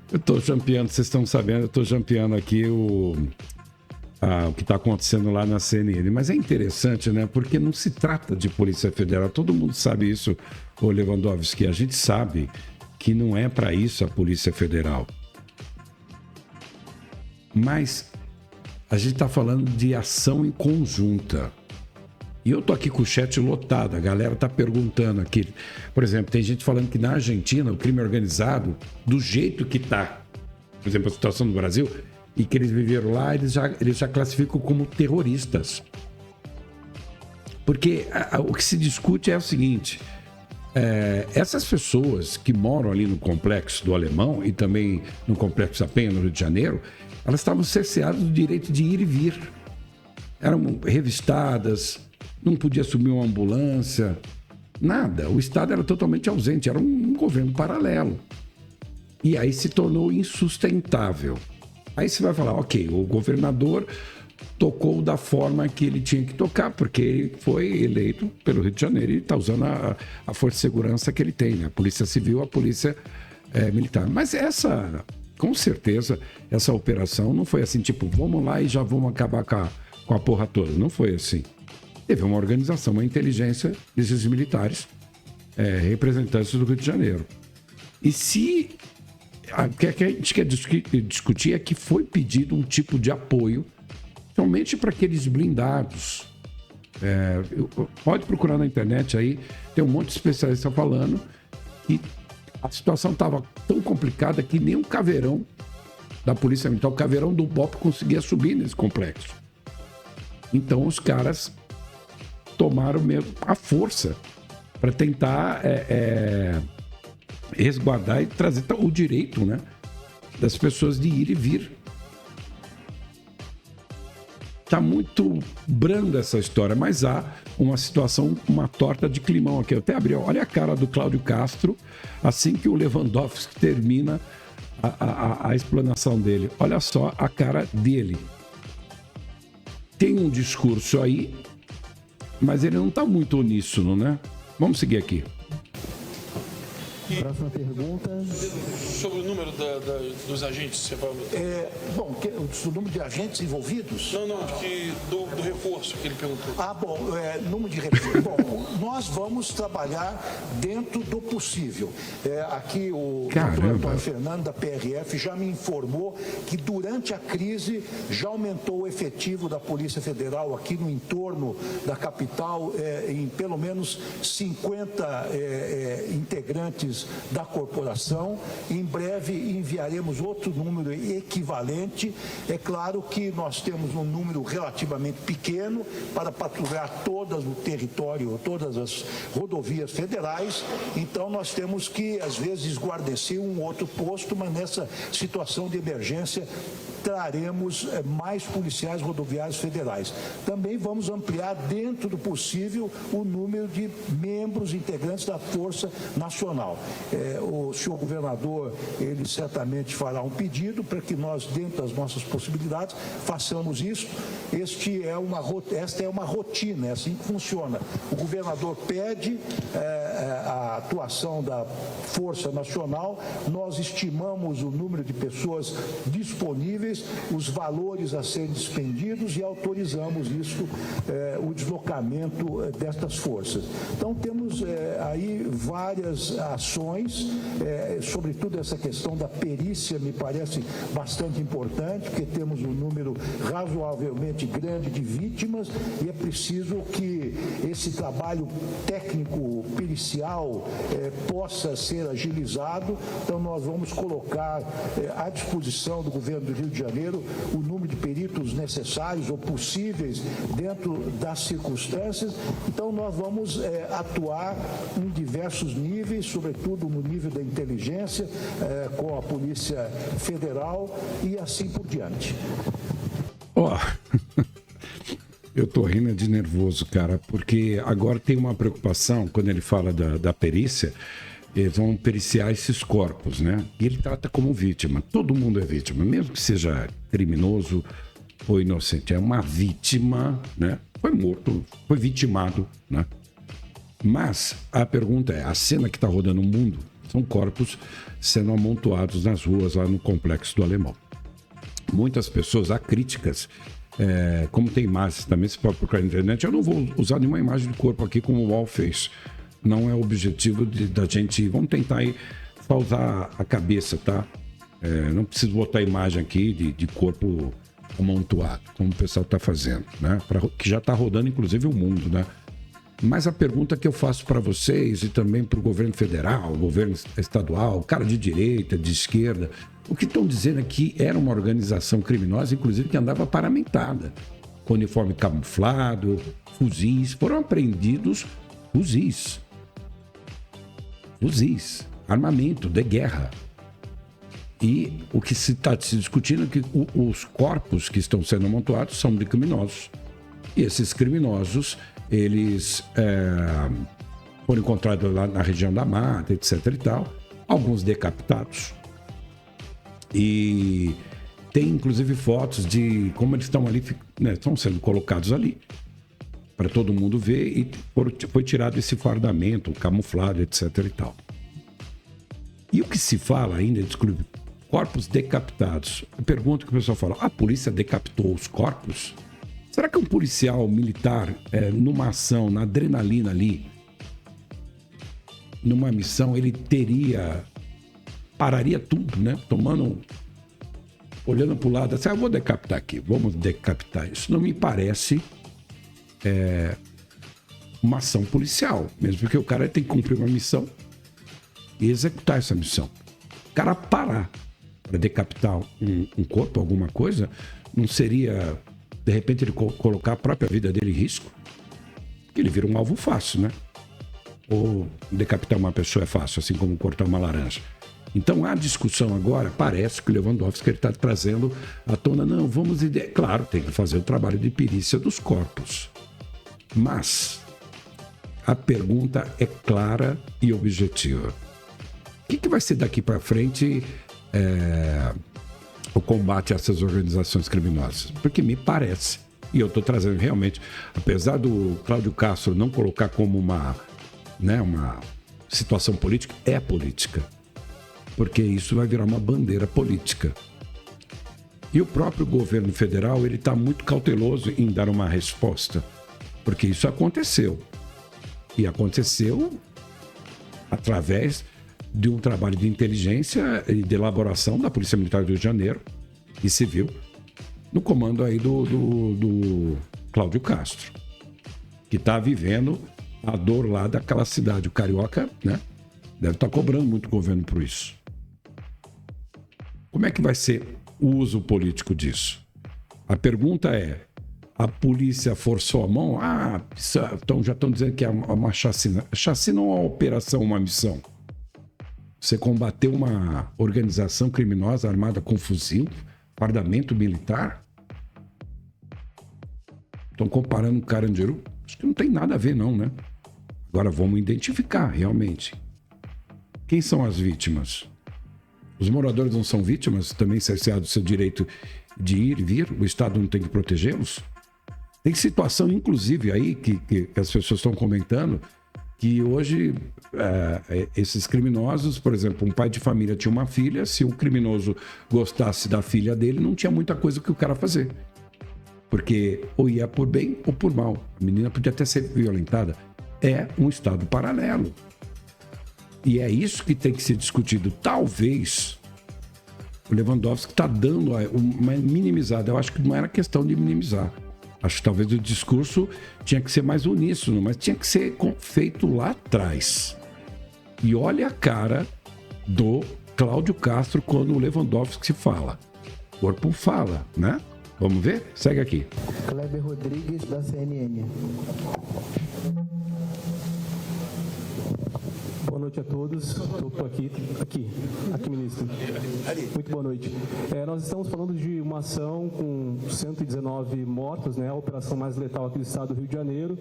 A: Eu estou jampeando, vocês estão sabendo, eu estou jampeando aqui o que está acontecendo lá na CNN. Mas é interessante, né? Porque não se trata de Polícia Federal. Todo mundo sabe isso, o Lewandowski. A gente sabe que não é para isso a Polícia Federal. Mas a gente está falando de ação em conjunta. E eu tô aqui com o chat lotado, a galera tá perguntando aqui. Por exemplo, tem gente falando que na Argentina o crime organizado, do jeito que tá, por exemplo, a situação no Brasil, e que eles viveram lá, eles já classificam como terroristas. Porque o que se discute é o seguinte, essas pessoas que moram ali no Complexo do Alemão e também no Complexo da Penha, no Rio de Janeiro, elas estavam cerceadas do direito de ir e vir. Eram revistadas, não podia assumir uma ambulância, nada. O Estado era totalmente ausente, era um governo paralelo. E aí se tornou insustentável. Aí você vai falar, ok, o governador tocou da forma que ele tinha que tocar, porque ele foi eleito pelo Rio de Janeiro e está usando a força de segurança que ele tem, né? A Polícia Civil, a Polícia Militar. Mas com certeza, essa operação não foi assim, tipo, vamos lá e já vamos acabar com a porra toda. Não foi assim. Teve uma organização, uma inteligência desses militares, representantes do Rio de Janeiro. E se... O que a gente quer discutir é que foi pedido um tipo de apoio, somente para aqueles blindados. Pode procurar na internet aí, tem um monte de especialistas falando que a situação estava tão complicada que nem o caveirão da Polícia Militar, o caveirão do BOP conseguia subir nesse complexo. Então os caras tomaram mesmo a força para tentar resguardar e trazer o direito, né, das pessoas de ir e vir. Tá muito branda essa história, mas há uma situação, uma torta de climão aqui. Eu até abri, olha a cara do Cláudio Castro, assim que o Lewandowski termina a explanação dele. Olha só a cara dele. Tem um discurso aí, mas ele não está muito uníssono, né? Vamos seguir aqui.
E: Próxima pergunta.
B: Sobre o número dos agentes, você vai...
D: Bom, o número de agentes envolvidos?
B: Não, do reforço que ele perguntou.
D: Número de reforço. Bom, nós vamos trabalhar dentro do possível. Aqui o doutor Antônio Fernando, da PRF, já me informou que durante a crise já aumentou o efetivo da Polícia Federal aqui no entorno da capital em pelo menos 50 integrantes da corporação. Em breve enviaremos outro número equivalente. É claro que nós temos um número relativamente pequeno para patrulhar todo o território, todas as rodovias federais, então nós temos que, às vezes, esguarnecer um outro posto, mas nessa situação de emergência traremos mais policiais rodoviários federais. Também vamos ampliar, dentro do possível, o número de membros integrantes da Força Nacional. O senhor governador, ele certamente fará um pedido para que nós, dentro das nossas possibilidades, façamos isso. Esta é uma rotina, é assim que funciona. O governador pede a atuação da Força Nacional, nós estimamos o número de pessoas disponíveis, os valores a serem despendidos e autorizamos isso, o deslocamento destas forças. Então temos aí várias ações, sobretudo essa questão da perícia me parece bastante importante, porque temos um número razoavelmente grande de vítimas e é preciso que esse trabalho técnico pericial possa ser agilizado. Então nós vamos colocar à disposição do governo do Rio de Janeiro o número de peritos necessários ou possíveis dentro das circunstâncias. Então nós vamos atuar em diversos níveis, sobretudo no nível da inteligência, com a Polícia Federal e assim por diante.
A: Eu tô rindo de nervoso, cara, porque agora tem uma preocupação, quando ele fala da perícia, eles vão periciar esses corpos, né? E ele trata como vítima. Todo mundo é vítima, mesmo que seja criminoso ou inocente. É uma vítima, né? Foi morto, foi vitimado, né? Mas a pergunta é, a cena que está rodando no mundo são corpos sendo amontoados nas ruas lá no Complexo do Alemão. Muitas pessoas, há críticas, como tem imagens também, você pode procurar na internet. Eu não vou usar nenhuma imagem de corpo aqui como o Wall fez. Não é o objetivo da gente... Vamos tentar aí pausar a cabeça, tá? Não preciso botar imagem aqui de corpo amontoado, como o pessoal está fazendo, né? Que já está rodando, inclusive, o mundo, né? Mas a pergunta que eu faço para vocês e também para o governo federal, o governo estadual, cara de direita, de esquerda, o que estão dizendo é que era uma organização criminosa, inclusive que andava paramentada, com uniforme camuflado, fuzis, foram apreendidos fuzis, armamento de guerra. E o que se está se discutindo é que os corpos que estão sendo amontoados são de criminosos. E esses criminosos, eles foram encontrados lá na região da mata, etc. e tal. Alguns decapitados. E tem, inclusive, fotos de como eles estão ali, né, estão sendo colocados ali, para todo mundo ver, e foi tirado esse fardamento, camuflado, etc. e tal. E o que se fala ainda, desculpe, corpos decapitados. Eu pergunto que o pessoal fala, a polícia decapitou os corpos? Será que um policial militar, numa ação, na adrenalina ali, numa missão, ele pararia tudo, né? Olhando para o lado, assim, vou decapitar aqui, vamos decapitar. Isso não me parece uma ação policial, mesmo porque o cara tem que cumprir uma missão e executar essa missão. O cara parar para decapitar um corpo, alguma coisa, não seria de repente ele colocar a própria vida dele em risco, porque ele vira um alvo fácil, né? Ou decapitar uma pessoa é fácil, assim como cortar uma laranja. Então a discussão agora, parece que o Lewandowski está trazendo à tona, não, vamos... Claro, tem que fazer o trabalho de perícia dos corpos. Mas a pergunta é clara e objetiva. O que vai ser daqui para frente o combate a essas organizações criminosas? Porque me parece, e eu estou trazendo realmente, apesar do Cláudio Castro não colocar como uma situação política, é política. Porque isso vai virar uma bandeira política. E o próprio governo federal, ele está muito cauteloso em dar uma resposta, porque isso aconteceu. E aconteceu através de um trabalho de inteligência e de elaboração da Polícia Militar do Rio de Janeiro e Civil, no comando aí do Cláudio Castro, que está vivendo a dor lá daquela cidade. O carioca, né, deve estar cobrando muito o governo por isso. Como é que vai ser o uso político disso? A pergunta é, a polícia forçou a mão? Então já estão dizendo que é uma chacina. Chacina ou uma operação, uma missão? Você combateu uma organização criminosa armada com fuzil, fardamento militar? Estão comparando o Carandiru? Acho que não tem nada a ver não, né? Agora vamos identificar realmente. Quem são as vítimas? Os moradores não são vítimas, também cerceados do seu direito de ir e vir? O Estado não tem que protegê-los? Tem situação, inclusive, aí que as pessoas estão comentando, que hoje esses criminosos, por exemplo, um pai de família tinha uma filha, se um criminoso gostasse da filha dele, não tinha muita coisa que o cara fazer. Porque ou ia por bem ou por mal. A menina podia até ser violentada. É um Estado paralelo. E é isso que tem que ser discutido. Talvez o Lewandowski está dando uma minimizada. Eu acho que não era questão de minimizar. Acho que talvez o discurso tinha que ser mais uníssono, mas tinha que ser feito lá atrás. E olha a cara do Cláudio Castro quando o Lewandowski fala. O corpo fala, né? Vamos ver? Segue aqui.
E: Kleber Rodrigues, da CNN.
J: Boa noite a todos. Estou aqui, ministro. Muito boa noite. Nós estamos falando de uma ação com 119 mortos, né? A operação mais letal aqui do estado do Rio de Janeiro.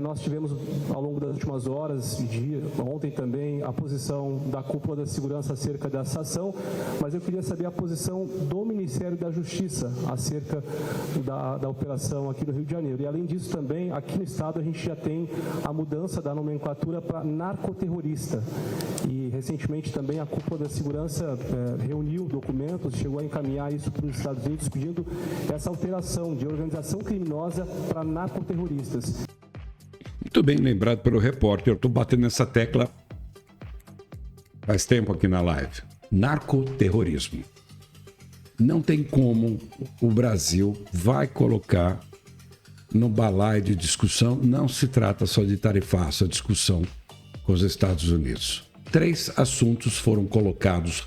J: Nós tivemos, ao longo das últimas horas e dias, ontem também, a posição da cúpula da segurança acerca dessa ação, mas eu queria saber a posição do Ministério da Justiça acerca da operação aqui no Rio de Janeiro. E, além disso, também, aqui no estado, a gente já tem a mudança da nomenclatura para narcoterrorista. E, recentemente, também a cúpula da segurança reuniu documentos, chegou a encaminhar isso para os Estados Unidos, pedindo essa alteração de organização criminosa para narcoterroristas.
A: Muito bem lembrado pelo repórter. Eu estou batendo nessa tecla faz tempo aqui na live. Narcoterrorismo. Não tem como o Brasil vai colocar no balaio de discussão. Não se trata só de tarifaço, a discussão com os Estados Unidos. 3 assuntos foram colocados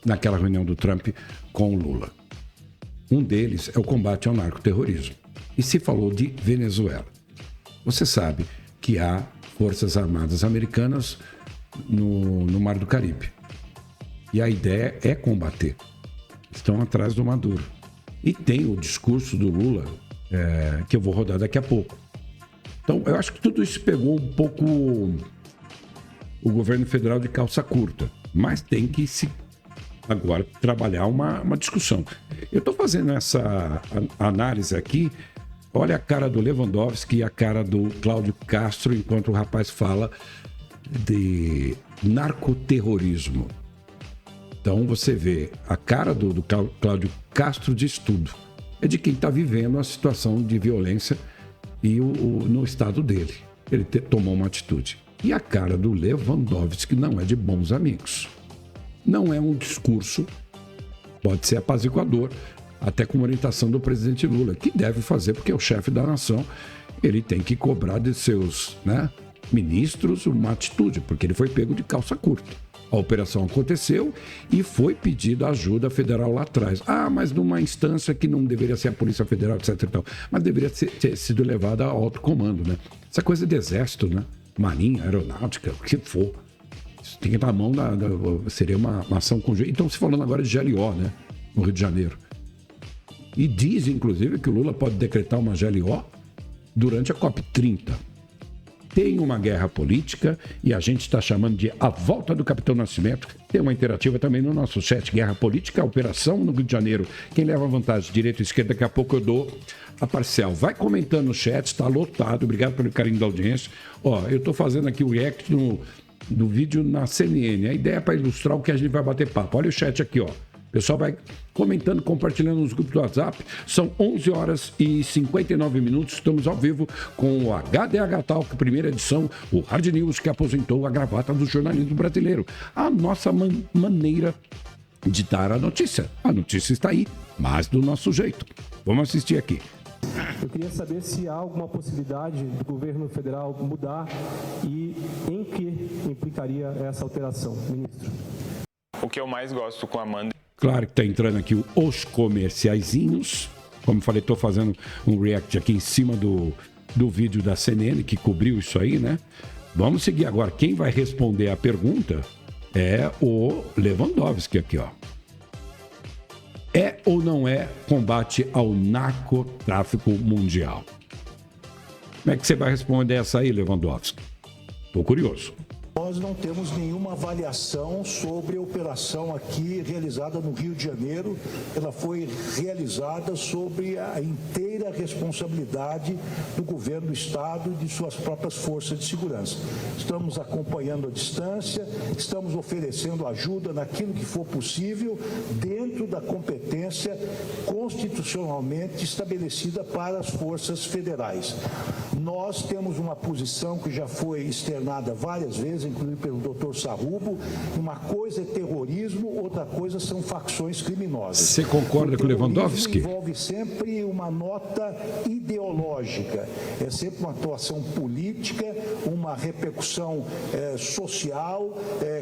A: naquela reunião do Trump com o Lula. Um deles é o combate ao narcoterrorismo. E se falou de Venezuela. Você sabe que há forças armadas americanas no Mar do Caribe. E a ideia é combater. Estão atrás do Maduro. E tem o discurso do Lula, que eu vou rodar daqui a pouco. Então, eu acho que tudo isso pegou um pouco o governo federal de calça curta. Mas tem que se agora trabalhar uma discussão. Eu estou fazendo essa análise aqui. Olha a cara do Lewandowski e a cara do Cláudio Castro enquanto o rapaz fala de narcoterrorismo. Então você vê a cara do Cláudio Castro diz tudo. É de quem está vivendo a situação de violência e no estado dele. Ele tomou uma atitude. E a cara do Lewandowski não é de bons amigos. Não é um discurso, pode ser apaziguador, até com orientação do presidente Lula, que deve fazer, porque é o chefe da nação, ele tem que cobrar de seus ministros uma atitude, porque ele foi pego de calça curta. A operação aconteceu e foi pedida ajuda federal lá atrás. Ah, mas numa instância que não deveria ser a Polícia Federal, etc. Mas deveria ter sido levada ao alto comando, né? Essa coisa de exército, né? Marinha, aeronáutica, o que for. Isso tem que estar na mão seria uma ação conjunta. Então, se falando agora de GLO, né? No Rio de Janeiro. E diz, inclusive, que o Lula pode decretar uma GLO durante a COP30. Tem uma guerra política e a gente está chamando de a volta do Capitão Nascimento. Tem uma interativa também no nosso chat. Guerra política, operação no Rio de Janeiro. Quem leva vantagem, direita ou esquerda, daqui a pouco eu dou a parcial. Vai comentando no chat, está lotado. Obrigado pelo carinho da audiência. Ó, eu estou fazendo aqui o react do vídeo na CNN. A ideia é para ilustrar o que a gente vai bater papo. Olha o chat aqui, ó. O pessoal vai comentando, compartilhando nos grupos do WhatsApp. São 11 horas e 59 minutos. Estamos ao vivo com o HDH Talk, primeira edição, o Hard News que aposentou a gravata do jornalismo brasileiro. A nossa maneira de dar a notícia. A notícia está aí, mas do nosso jeito. Vamos assistir aqui.
J: Eu queria saber se há alguma possibilidade do governo federal mudar e em que implicaria essa alteração, ministro.
K: O que eu mais gosto com a Amanda...
A: Claro que está entrando aqui os comerciaizinhos. Como falei, estou fazendo um react aqui em cima do vídeo da CNN, que cobriu isso aí, né? Vamos seguir agora. Quem vai responder a pergunta é o Lewandowski aqui, ó. É ou não é combate ao narcotráfico mundial? Como é que você vai responder essa aí, Lewandowski? Estou curioso.
D: Nós não temos nenhuma avaliação sobre a operação aqui realizada no Rio de Janeiro. Ela foi realizada sobre a inteira responsabilidade do governo do Estado e de suas próprias forças de segurança. Estamos acompanhando à distância, estamos oferecendo ajuda naquilo que for possível dentro da competência constitucionalmente estabelecida para as forças federais. Nós temos uma posição que já foi externada várias vezes, inclusive pelo Dr. Sarrubo. Uma coisa é terrorismo, outra coisa são facções criminosas.
A: Você concorda com o Lewandowski?
D: Envolve sempre uma nota ideológica, é sempre uma atuação política, uma repercussão social,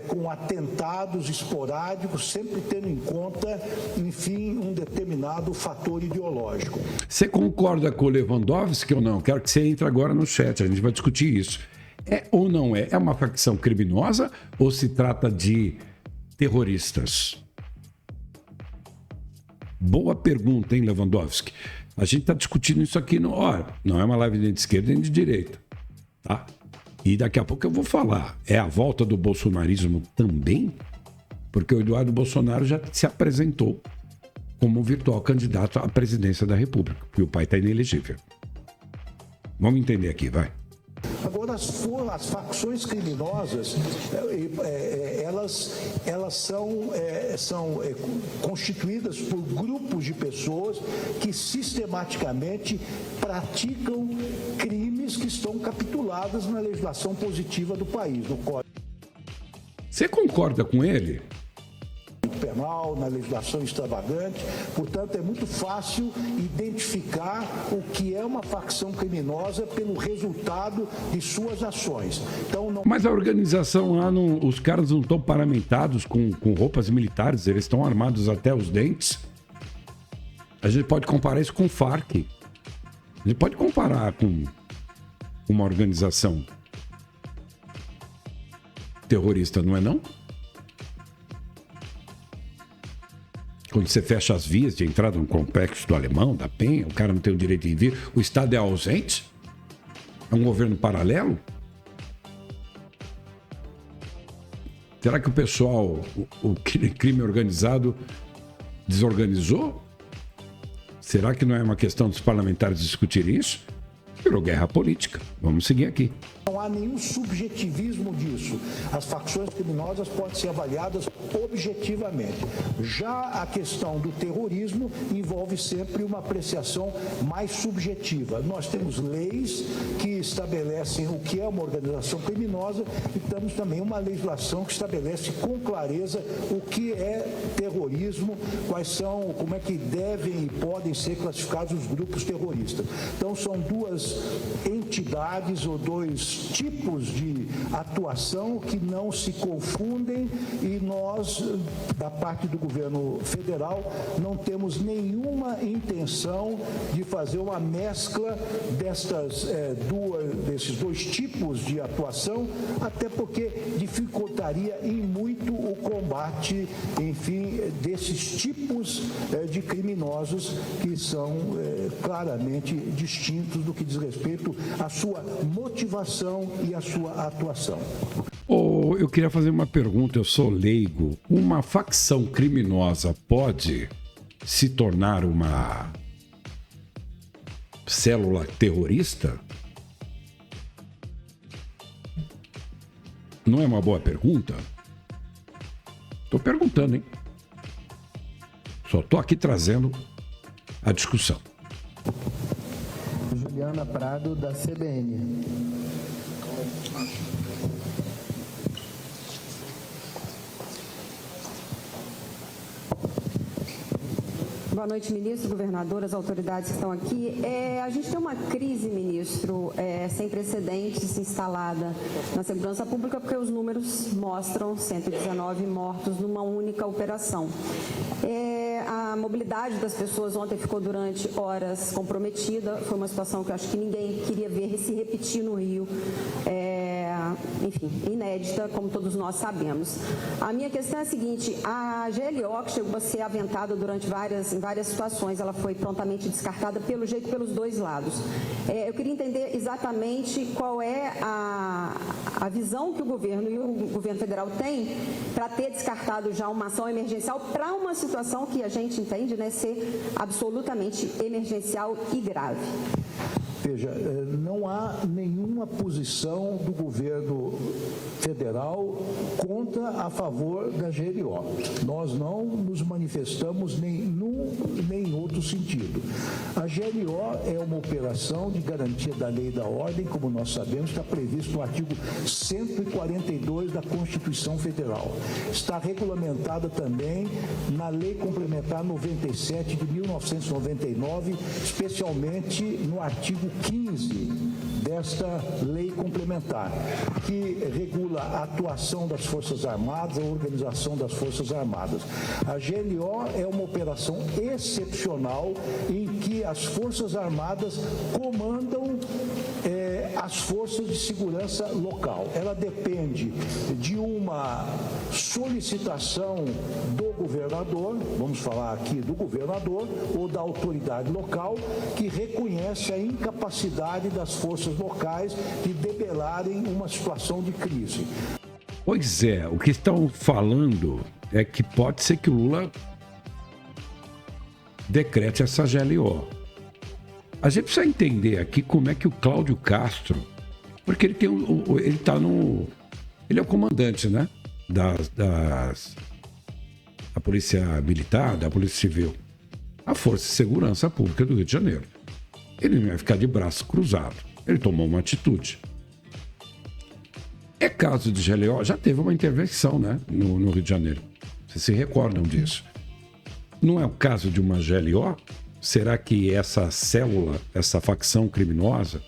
D: com atentados esporádicos, sempre tendo em conta, enfim, um determinado fator ideológico.
A: Você concorda com o Lewandowski ou não? Quero que você entre agora no chat, a gente vai discutir isso. É ou não é? É uma facção criminosa ou se trata de terroristas? Boa pergunta, hein, Lewandowski? A gente está discutindo isso aqui não é uma live nem de esquerda nem de direita, tá? E daqui a pouco eu vou falar. É a volta do bolsonarismo também? Porque o Eduardo Bolsonaro já se apresentou como virtual candidato à presidência da República, porque o pai está inelegível. Vamos entender aqui, vai.
D: Agora, as facções criminosas, elas são constituídas por grupos de pessoas que sistematicamente praticam crimes que estão capitulados na legislação positiva do país, no Código
A: Você concorda com ele?
D: Penal, na legislação extravagante. Portanto, é muito fácil identificar o que é uma facção criminosa pelo resultado de suas ações. Então, não...
A: Mas a organização lá, os caras não estão paramentados com roupas militares, eles estão armados até os dentes. A gente pode comparar isso com o FARC. A gente pode comparar com uma organização terrorista, não é não? Quando você fecha as vias de entrada no complexo do Alemão, da Penha, o cara não tem o direito de vir, o Estado é ausente? É um governo paralelo? Será que o pessoal, o crime organizado, desorganizou? Será que não é uma questão dos parlamentares discutirem isso? Virou guerra política. Vamos seguir aqui.
D: Não há nenhum subjetivismo disso. As facções criminosas podem ser avaliadas objetivamente. Já a questão do terrorismo envolve sempre uma apreciação mais subjetiva. Nós temos leis que estabelecem o que é uma organização criminosa e temos também uma legislação que estabelece com clareza o que é terrorismo, como é que devem e podem ser classificados os grupos terroristas. Então são duas entidades entidades ou dois tipos de atuação que não se confundem, e nós, da parte do governo federal, não temos nenhuma intenção de fazer uma mescla desses dois tipos de atuação, até porque dificultaria em muito o combate, enfim, desses tipos de criminosos que são claramente distintos do que diz respeito à sua motivação e à sua atuação.
A: Eu queria fazer uma pergunta, eu sou leigo. Uma facção criminosa pode se tornar uma célula terrorista? Não é uma boa pergunta? Estou perguntando, hein? Só estou aqui trazendo a discussão.
E: Juliana Prado, da CBN.
L: Boa noite, ministro, governadoras, autoridades que estão aqui. A gente tem uma crise, ministro, sem precedentes instalada na segurança pública, porque os números mostram 119 mortos numa única operação. A mobilidade das pessoas ontem ficou durante horas comprometida. Foi uma situação que eu acho que ninguém queria ver se repetir no Rio. Enfim, inédita, como todos nós sabemos. A minha questão é a seguinte: a GLO, que chegou a ser aventada durante em várias situações, ela foi prontamente descartada, pelo jeito, pelos dois lados. Eu queria entender exatamente qual é a visão que o governo e o governo federal têm para ter descartado já uma ação emergencial para uma situação que a gente entende, né, ser absolutamente emergencial e grave.
D: Veja, não há nenhuma posição do governo federal contra a favor da GLO. Nós não nos manifestamos nem num nem em outro sentido. A GLO é uma operação de garantia da lei e da ordem, como nós sabemos, está previsto no artigo 142 da Constituição Federal. Está regulamentada também na Lei Complementar 97 de 1999, especialmente no artigo 15 desta lei complementar, que regula a atuação das Forças Armadas, a organização das Forças Armadas. A GLO é uma operação excepcional em que as Forças Armadas comandam as forças de segurança local. Ela depende de uma solicitação do governador, vamos falar aqui do governador, ou da autoridade local, que reconhece a incapacidade das forças locais de debelarem uma situação de crise.
A: Pois é, o que estão falando é que pode ser que o Lula decrete essa GLO. A gente precisa entender aqui como é que o Cláudio Castro, porque ele é o comandante, né, da Polícia Militar, da Polícia Civil, a Força de Segurança Pública do Rio de Janeiro. Ele não vai ficar de braço cruzado. Ele tomou uma atitude. É caso de GLO, já teve uma intervenção, né, no Rio de Janeiro. Vocês se recordam disso? Não é o caso de uma GLO? Será que essa célula, essa facção criminosa,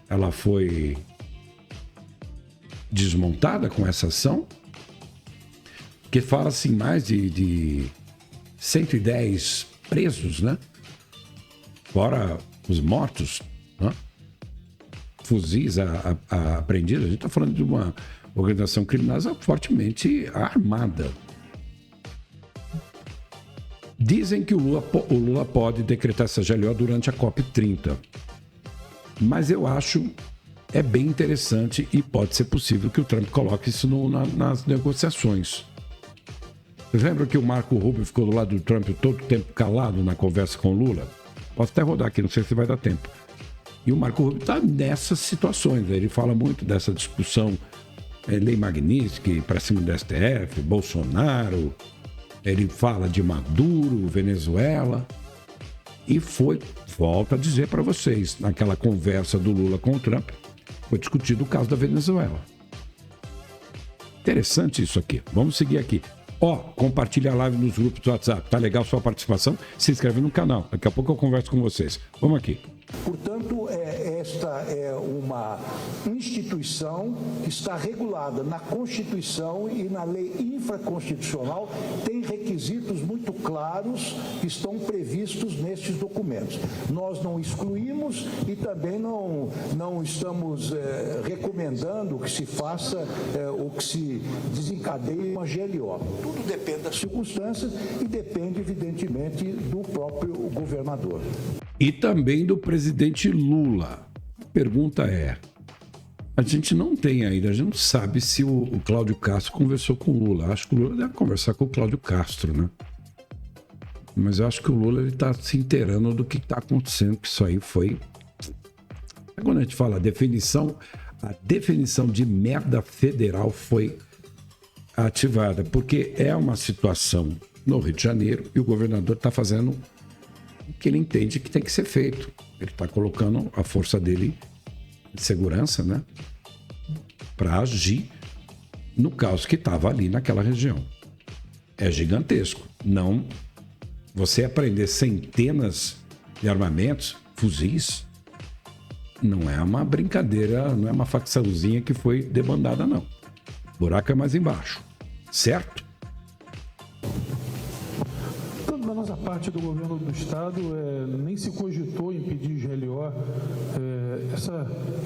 A: ela foi desmontada com essa ação? Porque fala-se em mais de 110 presos, né? Fora os mortos, né? Fuzis apreendidos. A gente está falando de uma organização criminosa fortemente armada. Dizem que o Lula pode decretar essa GLO durante a COP30. Mas eu acho bem interessante e pode ser possível que o Trump coloque isso nas negociações. Vocês lembram que o Marco Rubio ficou do lado do Trump todo o tempo calado na conversa com o Lula? Posso até rodar aqui, não sei se vai dar tempo. E o Marco Rubio está nessas situações. Ele fala muito dessa discussão, lei Magnitsky para cima do STF, Bolsonaro. Ele fala de Maduro, Venezuela. E volto a dizer para vocês, naquela conversa do Lula com o Trump, foi discutido o caso da Venezuela. Interessante isso aqui. Vamos seguir aqui. Compartilha a live nos grupos do WhatsApp. Tá legal a sua participação? Se inscreve no canal. Daqui a pouco eu converso com vocês. Vamos aqui.
D: Portanto, esta é instituição que está regulada na Constituição e na lei infraconstitucional, tem requisitos muito claros que estão previstos nestes documentos. Nós não excluímos e também não estamos recomendando que se faça ou que se desencadeie uma GLO. Tudo depende das circunstâncias e depende, evidentemente, do próprio governador.
A: E também do presidente Lula. A pergunta é, a gente não tem ainda, a gente não sabe se o Cláudio Castro conversou com o Lula. Acho que o Lula deve conversar com o Cláudio Castro, né? Mas eu acho que o Lula está se inteirando do que está acontecendo, que isso aí foi... Quando a gente fala a definição de merda federal foi ativada, porque é uma situação no Rio de Janeiro e o governador está fazendo o que ele entende que tem que ser feito. Ele está colocando a força dele de segurança, né, para agir no caos que estava ali naquela região. É gigantesco. Não, você apreender centenas de armamentos, fuzis, não é uma brincadeira, não é uma facçãozinha que foi debandada, não. O buraco é mais embaixo, certo?
B: Tanto da nossa parte do governo do Estado, nem se cogitou em pedir GLO.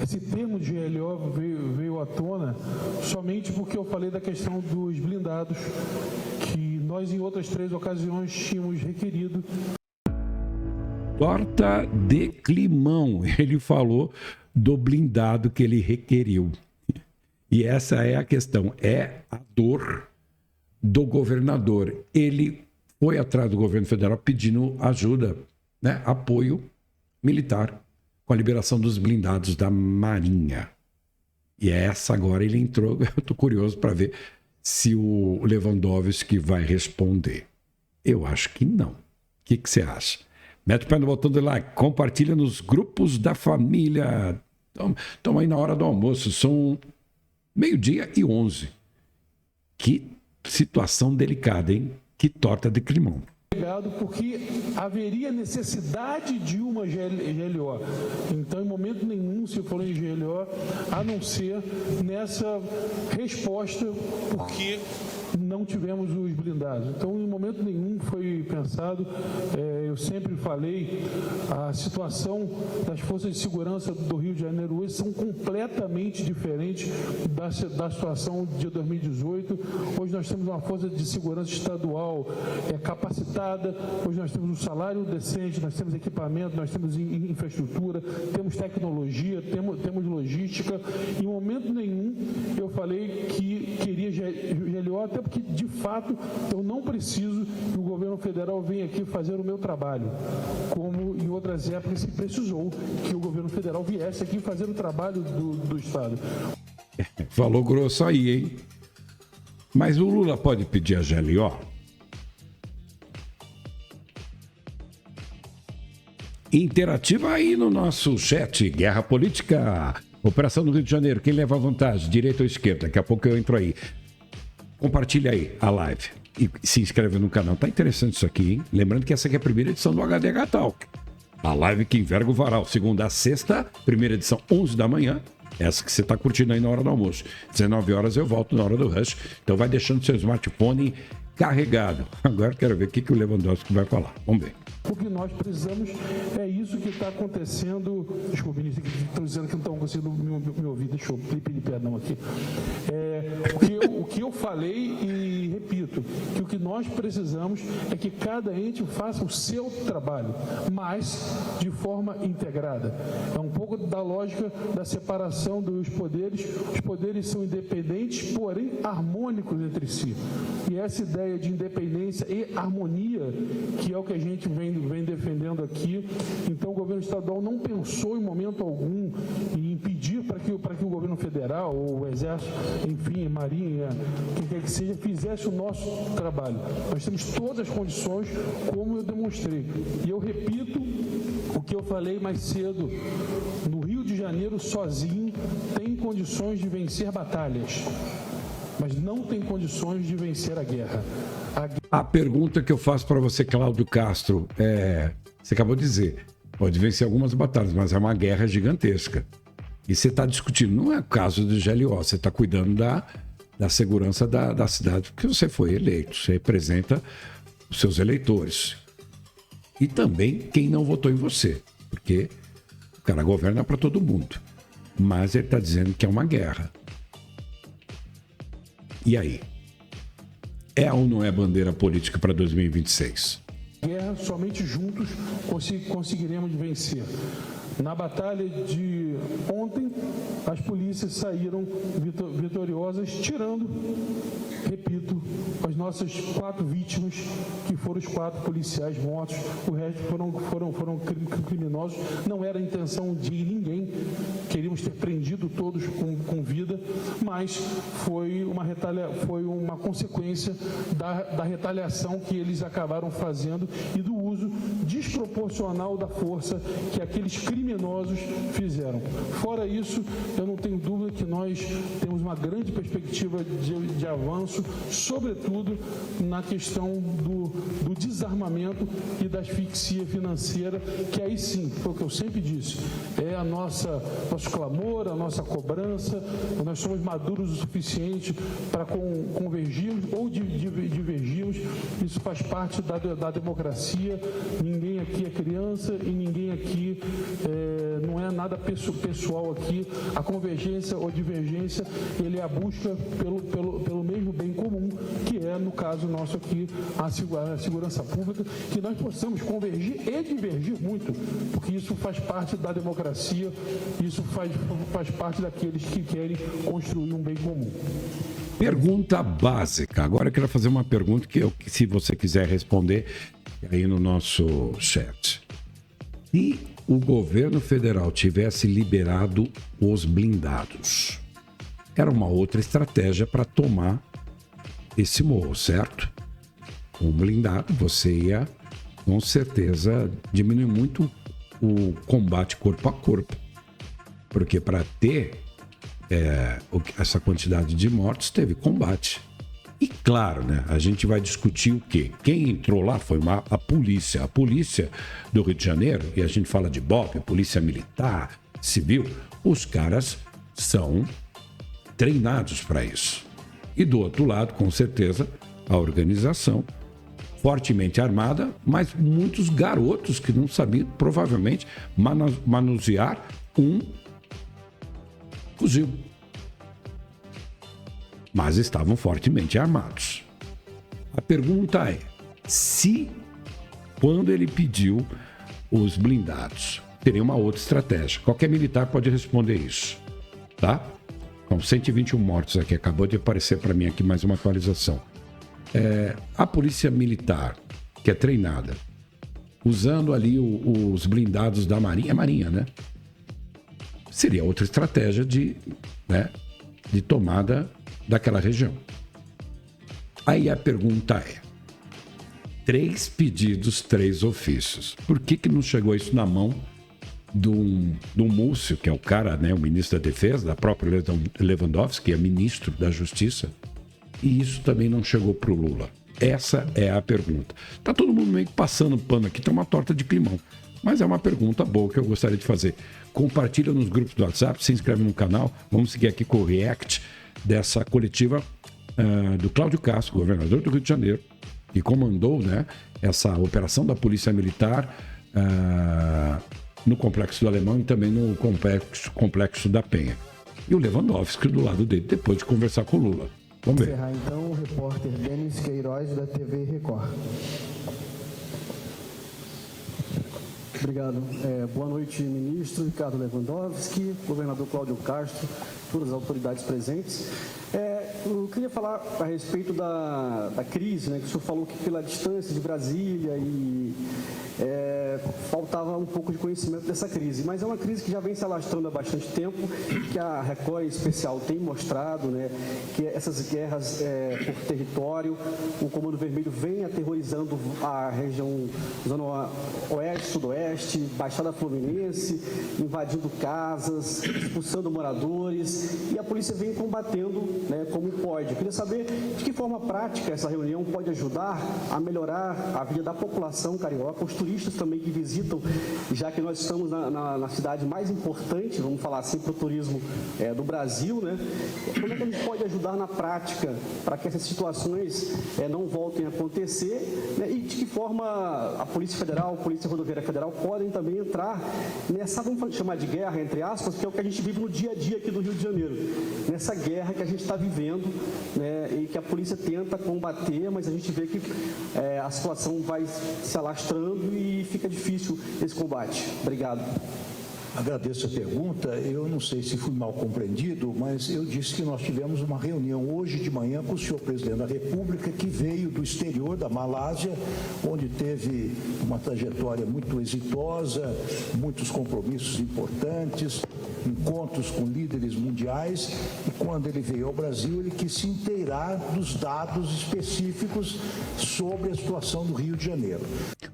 B: Esse termo de GLO veio à tona somente porque eu falei da questão dos blindados, que nós em outras 3 ocasiões tínhamos requerido.
A: Torta de climão, ele falou do blindado que ele requeriu. E essa é a questão, é a dor do governador. Ele foi atrás do governo federal pedindo ajuda, né, apoio militar com a liberação dos blindados da Marinha. E essa agora ele entrou, eu estou curioso para ver se o Lewandowski vai responder. Eu acho que não. O que você acha? Mete o pé no botão do like, compartilha nos grupos da família. Estamos aí na hora do almoço, são 12:11. Que situação delicada, hein? Que torta de climão.
B: Porque haveria necessidade de uma GLO. Então, em momento nenhum se falou em GLO, a não ser nessa resposta, porque não tivemos os blindados. Então, em momento nenhum foi pensado. Eu sempre falei, a situação das forças de segurança do Rio de Janeiro hoje são completamente diferentes da situação de 2018. Hoje nós temos uma força de segurança estadual capacitada. Hoje nós temos um salário decente, nós temos equipamento, nós temos infraestrutura, temos tecnologia, temos logística. Em momento nenhum eu falei que queria GLO, até porque, de fato, eu não preciso que o governo federal venha aqui fazer o meu trabalho, como em outras épocas se precisou que o governo federal viesse aqui fazer o trabalho do Estado.
A: Falou grosso aí, hein? Mas o Lula pode pedir a GLO? Interativa aí no nosso chat, Guerra Política, Operação no Rio de Janeiro, quem leva a vantagem, direita ou esquerda? Daqui a pouco eu entro aí. Compartilha aí a live e se inscreve no canal. Tá interessante isso aqui, hein? Lembrando que essa aqui é a primeira edição do HDH Talk. A live que enverga o varal, segunda a sexta, primeira edição, 11 da manhã. Essa que você está curtindo aí na hora do almoço. 19 horas eu volto na hora do rush. Então vai deixando seu smartphone carregado. Agora quero ver o que o Lewandowski vai falar. Vamos ver.
B: O que nós precisamos é isso que está acontecendo. Desculpa, Vinícius, estou dizendo que não estão conseguindo me ouvir. Deixa eu pedir perdão aqui. O que eu falei e repito, que o que nós precisamos é que cada ente faça o seu trabalho, mas de forma integrada. É um pouco da lógica da separação dos poderes. Os poderes são independentes, porém harmônicos entre si. E essa ideia de independência e harmonia, que é o que a gente vem defendendo aqui. Então, o governo estadual não pensou em momento algum em impedir para que o governo federal, ou o Exército, enfim, Marinha, quem quer que seja, fizesse o nosso trabalho. Nós temos todas as condições, como eu demonstrei. E eu repito o que eu falei mais cedo. No Rio de Janeiro, sozinho, tem condições de vencer batalhas, mas não tem condições de vencer a guerra.
A: A pergunta que eu faço para você, Cláudio Castro, você acabou de dizer, pode vencer algumas batalhas, mas é uma guerra gigantesca. E você está discutindo, não é o caso do GLO, você está cuidando da segurança da cidade, porque você foi eleito, você representa os seus eleitores. E também quem não votou em você, porque o cara governa para todo mundo. Mas ele está dizendo que é uma guerra. E aí? É ou não é bandeira política para 2026?
B: Guerra, somente juntos conseguiremos vencer. Na batalha de ontem, as polícias saíram vitoriosas, tirando, repito, as nossas 4 vítimas, que foram os 4 policiais mortos. O resto foram criminosos. Não era a intenção de ninguém. Queríamos ter prendido todos com vida, mas foi uma consequência da retaliação que eles acabaram fazendo e do uso desproporcional da força que aqueles criminosos fizeram. Fora isso, eu não tenho dúvida que nós temos uma grande perspectiva de avanço, sobretudo na questão do desarmamento e da asfixia financeira, que aí sim, foi o que eu sempre disse, é nosso clamor, a nossa cobrança. Nós somos maduros o suficiente para convergirmos ou divergirmos. Isso faz parte da democracia. Ninguém aqui é criança e ninguém aqui não é nada pessoal aqui. A convergência ou divergência, ele é a busca pelo mesmo bem comum, que é, no caso nosso aqui, a segurança pública, que nós possamos convergir e divergir muito, porque isso faz parte da democracia, isso faz parte daqueles que querem construir um bem comum.
A: Pergunta básica. Agora eu quero fazer uma pergunta que se você quiser responder aí no nosso chat. Se o governo federal tivesse liberado os blindados, era uma outra estratégia para tomar esse morro, certo? Com blindado, você ia, com certeza, diminuir muito o combate corpo a corpo. Porque para ter essa quantidade de mortos, teve combate. E claro, né, a gente vai discutir o quê? Quem entrou lá foi a polícia. A polícia do Rio de Janeiro, e a gente fala de BOP, polícia militar, civil, os caras são treinados para isso. E do outro lado, com certeza, a organização fortemente armada, mas muitos garotos que não sabiam, provavelmente, manusear um fuzil. Mas estavam fortemente armados. A pergunta é, se, quando ele pediu os blindados, teria uma outra estratégia? Qualquer militar pode responder isso, tá? Com 121 mortos aqui, acabou de aparecer para mim aqui mais uma atualização. A polícia militar, que é treinada, usando ali os blindados da Marinha, Marinha, né? Seria outra estratégia de tomada daquela região. Aí a pergunta é, 3 pedidos, 3 ofícios. Por que não chegou isso na mão do Múcio, que é o cara, né, o ministro da Defesa, da própria Lewandowski, que é ministro da Justiça, e isso também não chegou para o Lula? Essa é a pergunta. Tá todo mundo meio que passando pano aqui, tem uma torta de climão. Mas é uma pergunta boa que eu gostaria de fazer. Compartilha nos grupos do WhatsApp, se inscreve no canal. Vamos seguir aqui com o react dessa coletiva do Cláudio Castro, governador do Rio de Janeiro, que comandou, né, essa operação da Polícia Militar no Complexo do Alemão e também no Complexo da Penha. E o Lewandowski do lado dele, depois de conversar com o Lula. Vamos ver.
E: Encerrar então o repórter Denis Queiroz, da TV Record.
J: Obrigado. Boa noite, ministro Ricardo Lewandowski, governador Cláudio Castro, todas as autoridades presentes. Eu queria falar a respeito da crise, né, que o senhor falou que pela distância de Brasília faltava um pouco de conhecimento dessa crise, mas é uma crise que já vem se alastrando há bastante tempo, que a Record em especial tem mostrado, né, que essas guerras por território, o Comando Vermelho vem aterrorizando a região zona oeste, sudoeste, Baixada Fluminense, invadindo casas, expulsando moradores, e a polícia vem combatendo, né, como pode. Eu queria saber de que forma prática essa reunião pode ajudar a melhorar a vida da população carioca, os turistas também que que visitam, já que nós estamos na cidade mais importante, vamos falar assim, para o turismo do Brasil, né? Como é que a gente pode ajudar na prática para que essas situações não voltem a acontecer, né? E de que forma a Polícia Federal, a Polícia Rodoviária Federal podem também entrar nessa, vamos chamar de guerra, entre aspas, que é o que a gente vive no dia a dia aqui do Rio de Janeiro, nessa guerra que a gente está vivendo, né? E que a polícia tenta combater, mas a gente vê que a situação vai se alastrando e fica difícil esse combate. Obrigado.
D: Agradeço a pergunta. Eu não sei se fui mal compreendido, mas eu disse que nós tivemos uma reunião hoje de manhã com o senhor presidente da República, que veio do exterior, da Malásia, onde teve uma trajetória muito exitosa, muitos compromissos importantes, encontros com líderes mundiais, e quando ele veio ao Brasil, ele quis se inteirar dos dados específicos sobre a situação do Rio de Janeiro.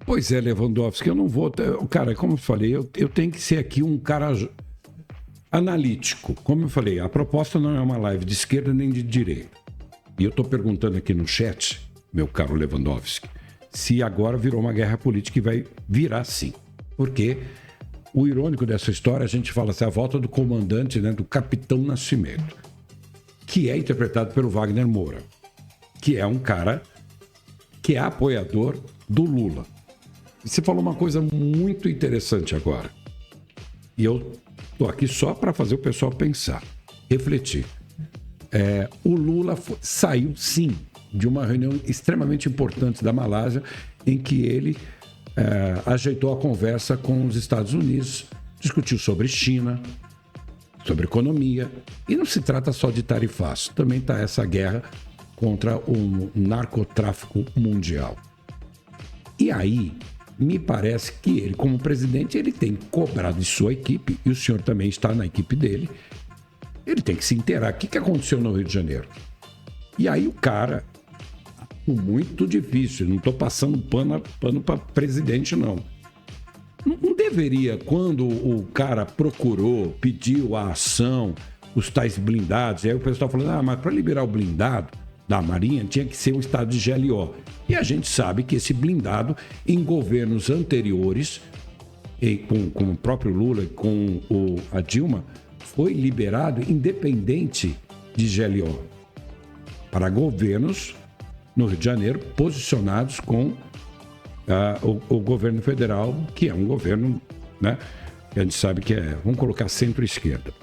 A: Pois é, Lewandowski, eu não vou... Cara, como eu falei, eu tenho que ser aqui um cara analítico. Como eu falei, a proposta não é uma live de esquerda nem de direita. E eu estou perguntando aqui no chat, meu caro Lewandowski, se agora virou uma guerra política e vai virar sim. Porque o irônico dessa história, a gente fala assim, a volta do comandante, né, do Capitão Nascimento, que é interpretado pelo Wagner Moura, que é um cara que é apoiador do Lula. Você falou uma coisa muito interessante agora. E eu estou aqui só para fazer o pessoal pensar, refletir. O Lula saiu, sim, de uma reunião extremamente importante da Malásia, em que ele ajeitou a conversa com os Estados Unidos, discutiu sobre China, sobre economia. E não se trata só de tarifaço, também está essa guerra contra o narcotráfico mundial. E aí, me parece que ele, como presidente, ele tem cobrado de sua equipe, e o senhor também está na equipe dele, ele tem que se inteirar. O que aconteceu no Rio de Janeiro? E aí o cara, muito difícil, não estou passando pano para presidente, não. Não deveria, quando o cara procurou, pediu a ação, os tais blindados, e aí o pessoal falando, mas para liberar o blindado da Marinha tinha que ser um estado de GLO. E a gente sabe que esse blindado, em governos anteriores, e com o próprio Lula e com a Dilma, foi liberado independente de GLO para governos no Rio de Janeiro posicionados com o governo federal, que é um governo, né, que a gente sabe que vamos colocar centro-esquerda.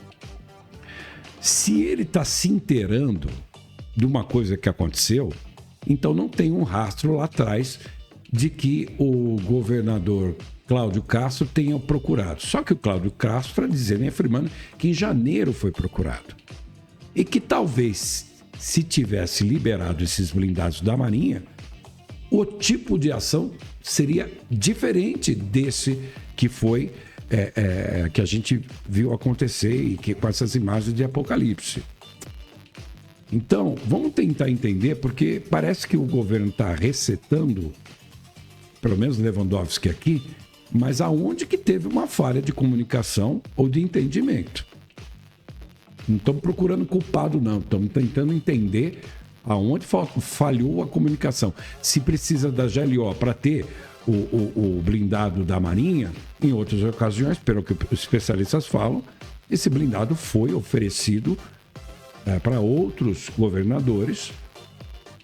A: Se ele está se inteirando de uma coisa que aconteceu, então não tem um rastro lá atrás de que o governador Cláudio Castro tenha procurado. Só que o Cláudio Castro está dizendo e afirmando que em janeiro foi procurado. E que talvez, se tivesse liberado esses blindados da Marinha, o tipo de ação seria diferente desse que foi, que a gente viu acontecer e que com essas imagens de Apocalipse. Então, vamos tentar entender, porque parece que o governo está resetando, pelo menos Lewandowski aqui, mas aonde que teve uma falha de comunicação ou de entendimento? Não estamos procurando culpado, não. Estamos tentando entender aonde falhou a comunicação. Se precisa da GLO para ter o blindado da Marinha, em outras ocasiões, pelo que os especialistas falam, esse blindado foi oferecido para outros governadores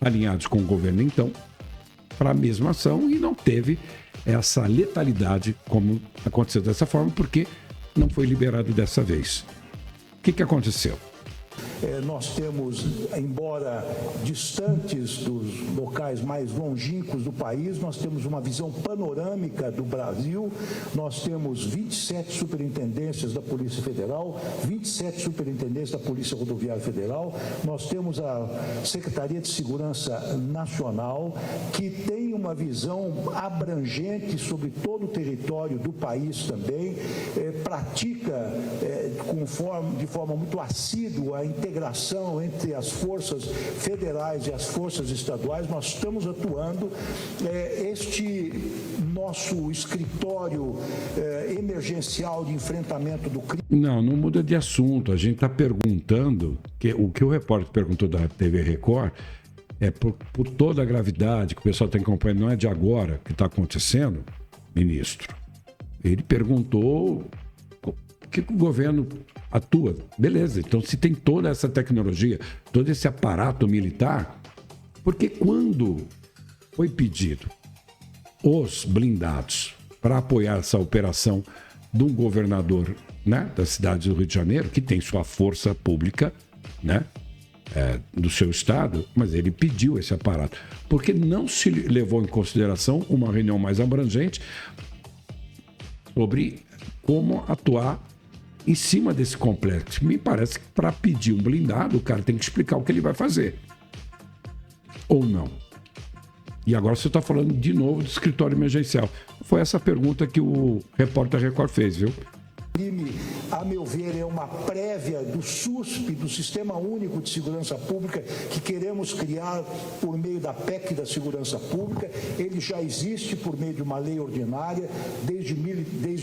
A: alinhados com o governo então, para a mesma ação, e não teve essa letalidade como aconteceu dessa forma, porque não foi liberado dessa vez. O que aconteceu?
D: Nós temos, embora distantes dos locais mais longínquos do país, nós temos uma visão panorâmica do Brasil. Nós temos 27 superintendências da Polícia Federal, 27 superintendências da Polícia Rodoviária Federal. Nós temos a Secretaria de Segurança Nacional, que tem uma visão abrangente sobre todo o território do país também, pratica de forma muito assídua a integração entre as forças federais e as forças estaduais. Nós estamos atuando. Este nosso escritório emergencial de enfrentamento do crime...
A: Não muda de assunto. A gente está perguntando, o que o repórter perguntou da TV Record é por toda a gravidade que o pessoal tem que acompanhar, não é de agora que está acontecendo, ministro. Ele perguntou por que o governo atua. Beleza, então se tem toda essa tecnologia, todo esse aparato militar, porque quando foi pedido os blindados para apoiar essa operação de um governador, né, da cidade do Rio de Janeiro, que tem sua força pública, né, do seu estado, mas ele pediu esse aparato, porque não se levou em consideração uma reunião mais abrangente sobre como atuar em cima desse complexo. Me parece que para pedir um blindado, o cara tem que explicar o que ele vai fazer. Ou não. E agora você está falando de novo do escritório emergencial. Foi essa pergunta que o repórter Record fez, viu?
D: Crime, a meu ver, é uma prévia do SUSP, do Sistema Único de Segurança Pública, que queremos criar por meio da PEC da Segurança Pública. Ele já existe por meio de uma lei ordinária desde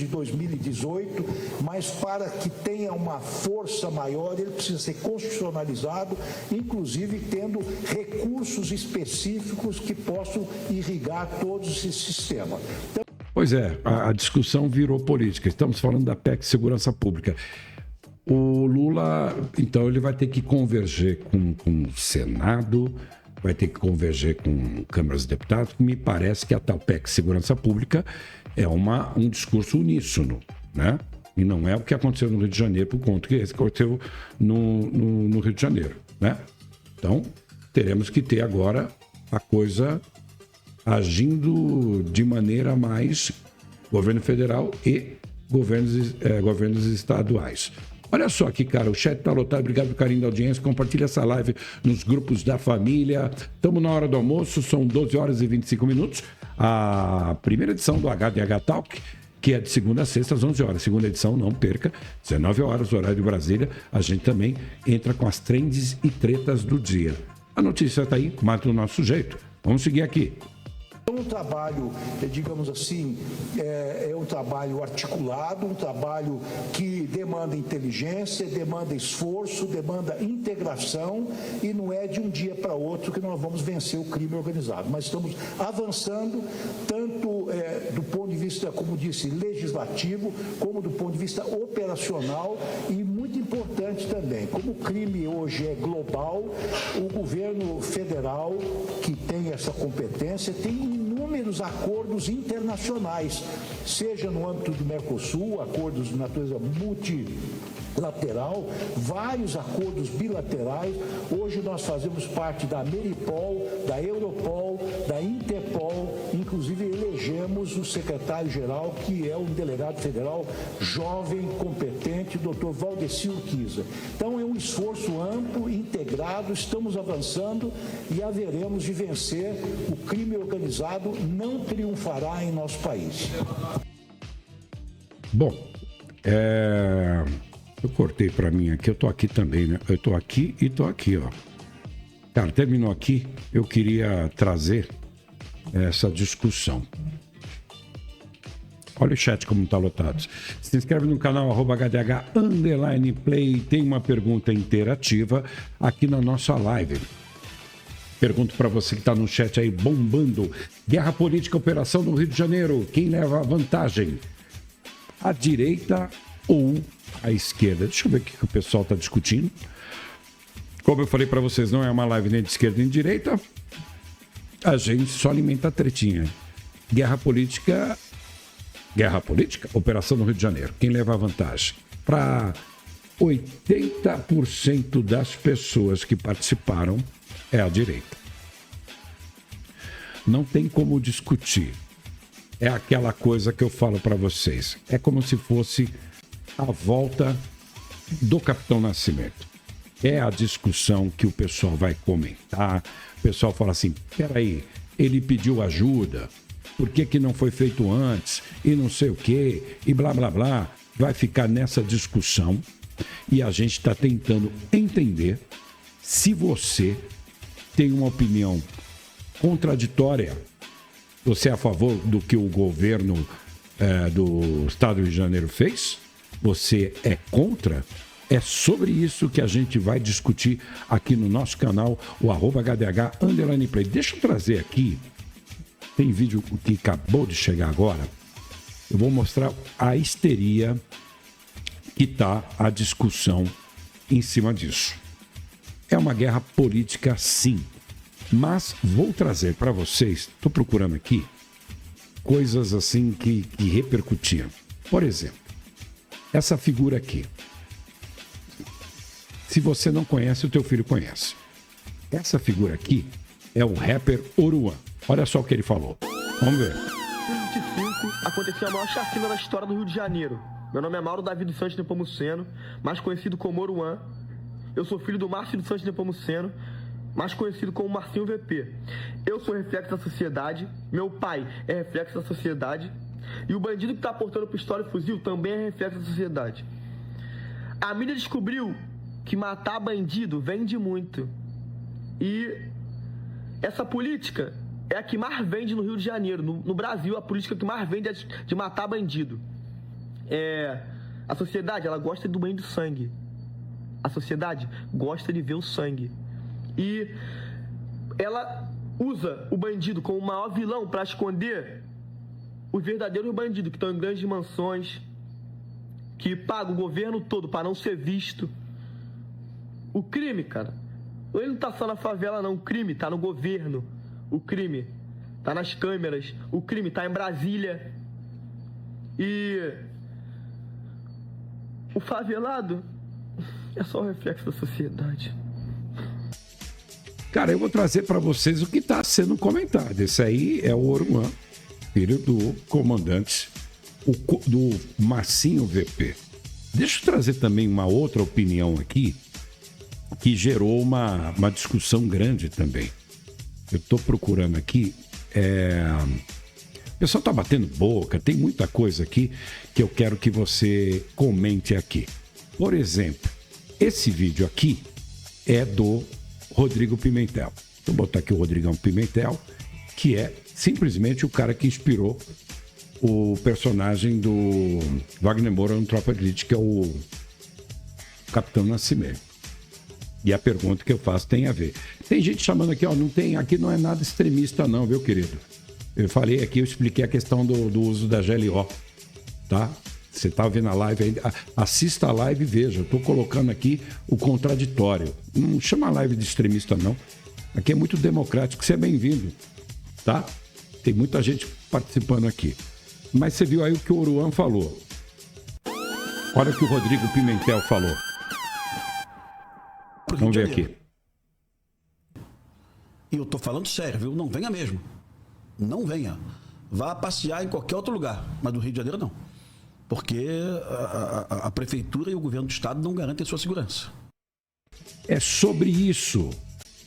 D: 2018, mas para que tenha uma força maior, ele precisa ser constitucionalizado, inclusive tendo recursos específicos que possam irrigar todo esse sistema. Então,
A: pois é, a discussão virou política. Estamos falando da PEC de Segurança Pública. O Lula, então, ele vai ter que converger com o Senado, vai ter que converger com câmaras de deputados. Me parece que a tal PEC de Segurança Pública é um discurso uníssono, né? E não é o que aconteceu no Rio de Janeiro, por conta que aconteceu no Rio de Janeiro, né? Então, teremos que ter agora a coisa agindo de maneira mais governo federal e governos estaduais. Olha só aqui, cara, o chat tá lotado, obrigado pelo carinho da audiência, compartilha essa live nos grupos da família. Estamos na hora do almoço, são 12 horas e 25 minutos. A primeira edição do HDH Talk, que é de segunda a sexta às 11 horas. Segunda edição, não perca, 19 horas, horário de Brasília. A gente também entra com as trends e tretas do dia. A notícia está aí, mas do nosso jeito. Vamos seguir aqui.
D: Um trabalho, digamos assim, é um trabalho articulado, um trabalho que demanda inteligência, demanda esforço, demanda integração, e não é de um dia para outro que nós vamos vencer o crime organizado. Mas estamos avançando, tanto do ponto de vista, como disse, legislativo, como do ponto de vista operacional, e muito importante também, como o crime hoje é global, o governo federal, que tem essa competência, tem inúmeros acordos internacionais, seja no âmbito do Mercosul, acordos de natureza multilateral, vários acordos bilaterais. Hoje nós fazemos parte da Meripol, da Europol, da Interpol, inclusive elegemos o secretário-geral, que é um delegado federal jovem, competente, doutor Valdecir Urquiza. Então é um esforço amplo, integrado, estamos avançando e haveremos de vencer. O crime organizado não triunfará em nosso país.
A: Bom, eu cortei para mim aqui, eu tô aqui também, né? Eu tô aqui e tô aqui, ó. Cara, terminou aqui, eu queria trazer essa discussão. Olha o chat como tá lotado. Se inscreve no canal @HDH_Play. Tem uma pergunta interativa aqui na nossa live. Pergunto para você que está no chat aí, bombando. Guerra política, operação no Rio de Janeiro. Quem leva a vantagem? A direita ou a esquerda? Deixa eu ver o que o pessoal está discutindo. Como eu falei para vocês, não é uma live nem de esquerda nem de direita. A gente só alimenta a tretinha. Guerra política, operação no Rio de Janeiro. Quem leva a vantagem? Para 80% das pessoas que participaram, é a direita. Não tem como discutir. É aquela coisa que eu falo para vocês. É como se fosse a volta do Capitão Nascimento. É a discussão que o pessoal vai comentar. O pessoal fala assim, peraí, ele pediu ajuda, por que não foi feito antes? E não sei o quê, e blá, blá, blá. Vai ficar nessa discussão e a gente está tentando entender se você tem uma opinião contraditória, você é a favor do que o governo do Estado do Rio de Janeiro fez, você é contra, é sobre isso que a gente vai discutir aqui no nosso canal, o @HDH_Play. Deixa eu trazer aqui, tem vídeo que acabou de chegar agora, Eu vou mostrar a histeria que está a discussão em cima disso. É uma guerra política, sim. Mas vou trazer para vocês, estou procurando aqui, coisas assim que repercutiram. Por exemplo, essa figura aqui. Se você não conhece, o teu filho conhece. Essa figura aqui é o rapper Oruan. Olha só o que ele falou. Vamos ver.
M: Em 2005, aconteceu a maior chacina da história do Rio de Janeiro. Meu nome é Mauro Davi dos Santos Nepomuceno, mais conhecido como Oruan. Eu sou filho do Márcio dos Santos Nepomuceno, mais conhecido como Marcinho VP. Eu sou reflexo da sociedade, meu pai é reflexo da sociedade, e o bandido que está portando pistola e fuzil também é reflexo da sociedade. A mídia descobriu que matar bandido vende muito. E essa política é a que mais vende no Rio de Janeiro. No Brasil, a política que mais vende é de matar bandido. A sociedade, ela gosta do banho de sangue. A sociedade gosta de ver o sangue. E ela usa o bandido como o maior vilão para esconder os verdadeiros bandidos que estão em grandes mansões, que pagam o governo todo para não ser visto. O crime, cara, ele não tá só na favela, não. O crime tá no governo. O crime tá nas câmeras. O crime tá em Brasília. E o favelado é só o reflexo da sociedade.
A: Cara, eu vou trazer para vocês o que está sendo comentado. Esse aí é o Oruan, filho do comandante, do Marcinho VP. Deixa eu trazer também uma outra opinião aqui, que gerou uma discussão grande também. Eu estou procurando aqui. O pessoal está batendo boca, tem muita coisa aqui que eu quero que você comente aqui. Por exemplo, esse vídeo aqui é do Rodrigo Pimentel. Vou botar aqui o Rodrigão Pimentel, que é simplesmente o cara que inspirou o personagem do Wagner Moura no Tropa de Elite, que é o Capitão Nascimento. E a pergunta que eu faço tem a ver. Tem gente chamando aqui, aqui não é nada extremista não, viu, querido? Eu falei aqui, eu expliquei a questão do uso da GLO, tá? Você tá vendo a live aí, assista a live e veja. Eu tô colocando aqui o contraditório. Não chama a live de extremista não. Aqui é muito democrático, você é bem-vindo, tá? Tem muita gente participando aqui. Mas você viu aí o que o Oruan falou. Olha o que o Rodrigo Pimentel falou. Vamos ver aqui.
N: E eu tô falando sério, viu? Não venha mesmo. Não venha. Vá passear em qualquer outro lugar, mas do Rio de Janeiro não. Porque a prefeitura e o governo do estado não garantem a sua segurança.
A: É sobre isso.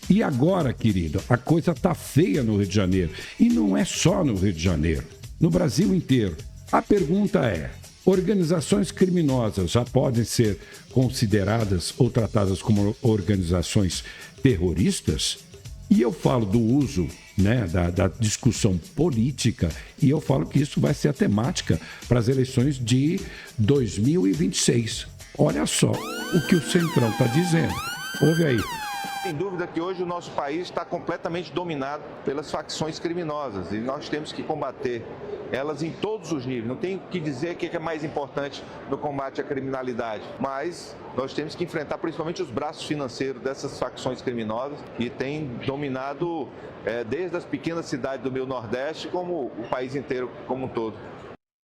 A: E agora, querido, a coisa tá feia no Rio de Janeiro. E não é só no Rio de Janeiro, no Brasil inteiro. A pergunta é: organizações criminosas já podem ser consideradas ou tratadas como organizações terroristas? E eu falo do uso, né, da discussão política, e eu falo que isso vai ser a temática para as eleições de 2026. Olha só o que o Centrão está dizendo. Ouve aí.
O: Sem dúvida que hoje o nosso país está completamente dominado pelas facções criminosas e nós temos que combater elas em todos os níveis. Não tem o que dizer o que é mais importante no combate à criminalidade, mas nós temos que enfrentar principalmente os braços financeiros dessas facções criminosas que têm dominado desde as pequenas cidades do meio Nordeste como o país inteiro como um todo.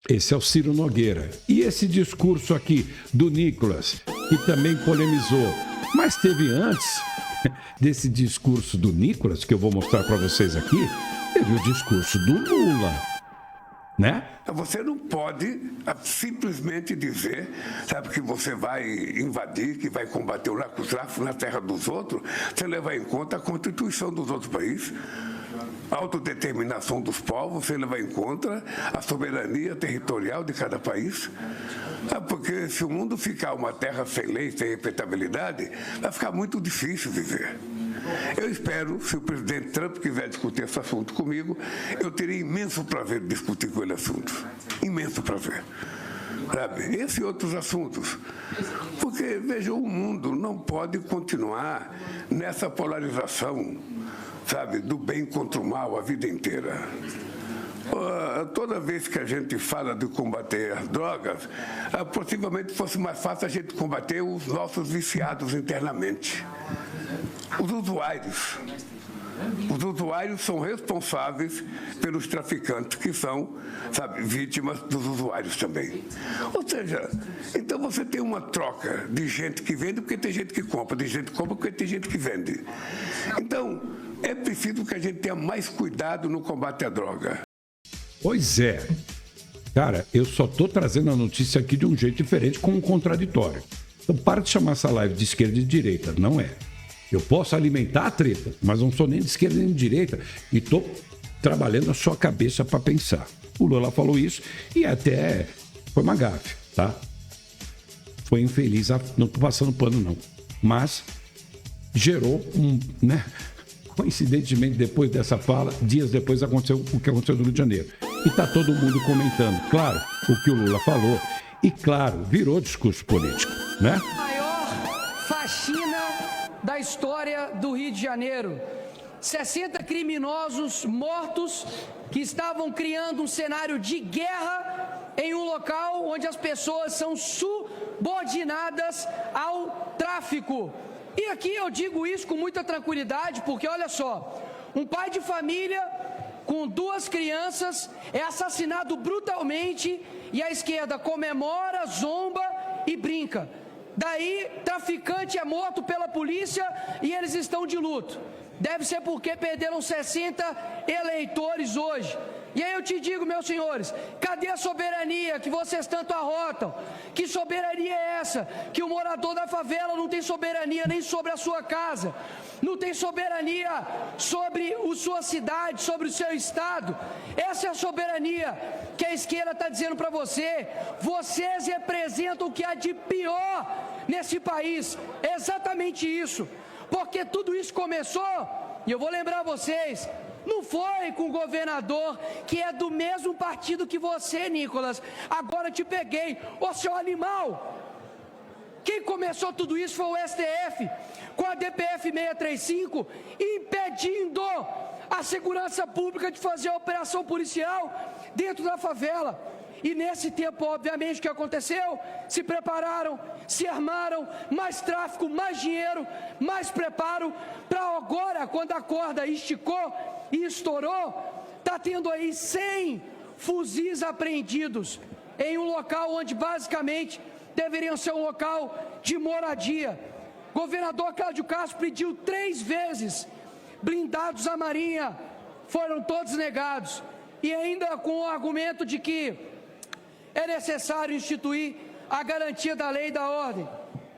A: Esse é o Ciro Nogueira. E esse discurso aqui do Nicolas, que também polemizou, mas teve antes desse discurso do Nicolas, que eu vou mostrar para vocês aqui, teve o discurso do Lula, né?
P: Você não pode simplesmente dizer, sabe, que você vai invadir, que vai combater o narcotráfico na terra dos outros, sem levar em conta a Constituição dos outros países, a autodeterminação dos povos, sem levar em conta a soberania territorial de cada país. Porque se o mundo ficar uma terra sem lei, sem respeitabilidade, vai ficar muito difícil viver. Eu espero, se o presidente Trump quiser discutir esse assunto comigo, eu teria imenso prazer de discutir com ele assunto. Imenso prazer. Sabe? Esse e outros assuntos. Porque, veja, o mundo não pode continuar nessa polarização, sabe, do bem contra o mal a vida inteira. Toda vez que a gente fala de combater as drogas, possivelmente fosse mais fácil a gente combater os nossos viciados internamente. Os usuários. Os usuários são responsáveis pelos traficantes, que são, vítimas dos usuários também. Ou seja, então você tem uma troca de gente que vende porque tem gente que compra, de gente que compra porque tem gente que vende. Então, é preciso que a gente tenha mais cuidado no combate à droga.
A: Pois é. Cara, eu só estou trazendo a notícia aqui de um jeito diferente, com um contraditório. Então, para de chamar essa live de esquerda e de direita. Não é. Eu posso alimentar a treta, mas não sou nem de esquerda nem de direita. E estou trabalhando a sua cabeça para pensar. O Lula falou isso e até foi uma gafe, tá? Foi infeliz. Não estou passando pano, não. Mas gerou né? Coincidentemente, depois dessa fala, dias depois aconteceu o que aconteceu no Rio de Janeiro. E está todo mundo comentando, claro, o que o Lula falou. E, claro, virou discurso político, né?
Q: Maior faxina da história do Rio de Janeiro. 60 criminosos mortos que estavam criando um cenário de guerra em um local onde as pessoas são subordinadas ao tráfico. E aqui eu digo isso com muita tranquilidade, porque olha só, um pai de família com 2 crianças é assassinado brutalmente e a esquerda comemora, zomba e brinca. Daí, traficante é morto pela polícia e eles estão de luto. Deve ser porque perderam 60 eleitores hoje. E aí eu te digo, meus senhores, cadê a soberania que vocês tanto arrotam? Que soberania é essa? Que o morador da favela não tem soberania nem sobre a sua casa, não tem soberania sobre a sua cidade, sobre o seu estado. Essa é a soberania que a esquerda está dizendo para você. Vocês representam o que há de pior nesse país. É exatamente isso. Porque tudo isso começou, e eu vou lembrar vocês, não foi com o governador que é do mesmo partido que você, Nicolas. Agora te peguei, ô seu animal. Quem começou tudo isso foi o STF, com a DPF 635, impedindo a segurança pública de fazer a operação policial dentro da favela. E nesse tempo, obviamente, o que aconteceu? Se prepararam, se armaram, mais tráfico, mais dinheiro, mais preparo, para agora, quando a corda esticou e estourou, está tendo aí 100 fuzis apreendidos em um local onde basicamente deveriam ser um local de moradia. Governador Cláudio Castro pediu 3 vezes blindados à Marinha, foram todos negados. E ainda com o argumento de que é necessário instituir a garantia da lei e da ordem.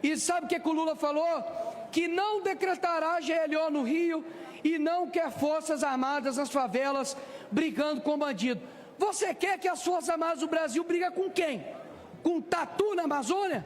Q: E sabe o que o Lula falou? Que não decretará GLO no Rio e não quer forças armadas nas favelas brigando com bandido. Você quer que as forças armadas do Brasil briguem com quem? Com tatu na Amazônia?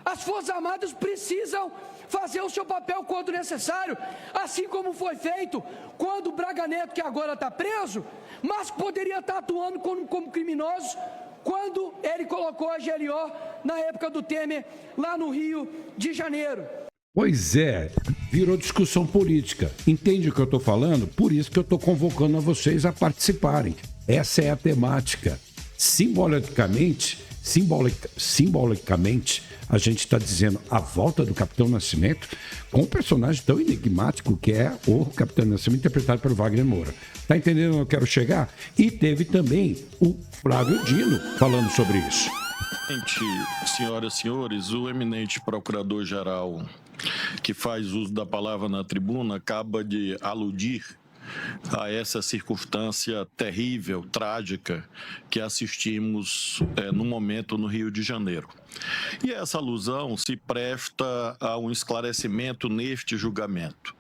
Q: As forças armadas precisam fazer o seu papel quando necessário, assim como foi feito quando o Braga Neto, que agora está preso, mas poderia estar atuando como criminoso, quando ele colocou a GLO na época do Temer, lá no Rio de Janeiro.
A: Pois é, virou discussão política. Entende o que eu estou falando? Por isso que eu estou convocando a vocês a participarem. Essa é a temática. Simbolicamente, a gente está dizendo a volta do Capitão Nascimento com um personagem tão enigmático que é o Capitão Nascimento, interpretado pelo Wagner Moura. Tá entendendo onde eu quero chegar? E teve também o Flávio Dino falando sobre isso.
R: Senhoras e senhores, o eminente procurador-geral que faz uso da palavra na tribuna acaba de aludir a essa circunstância terrível, trágica, que assistimos no momento no Rio de Janeiro. E essa alusão se presta a um esclarecimento neste julgamento.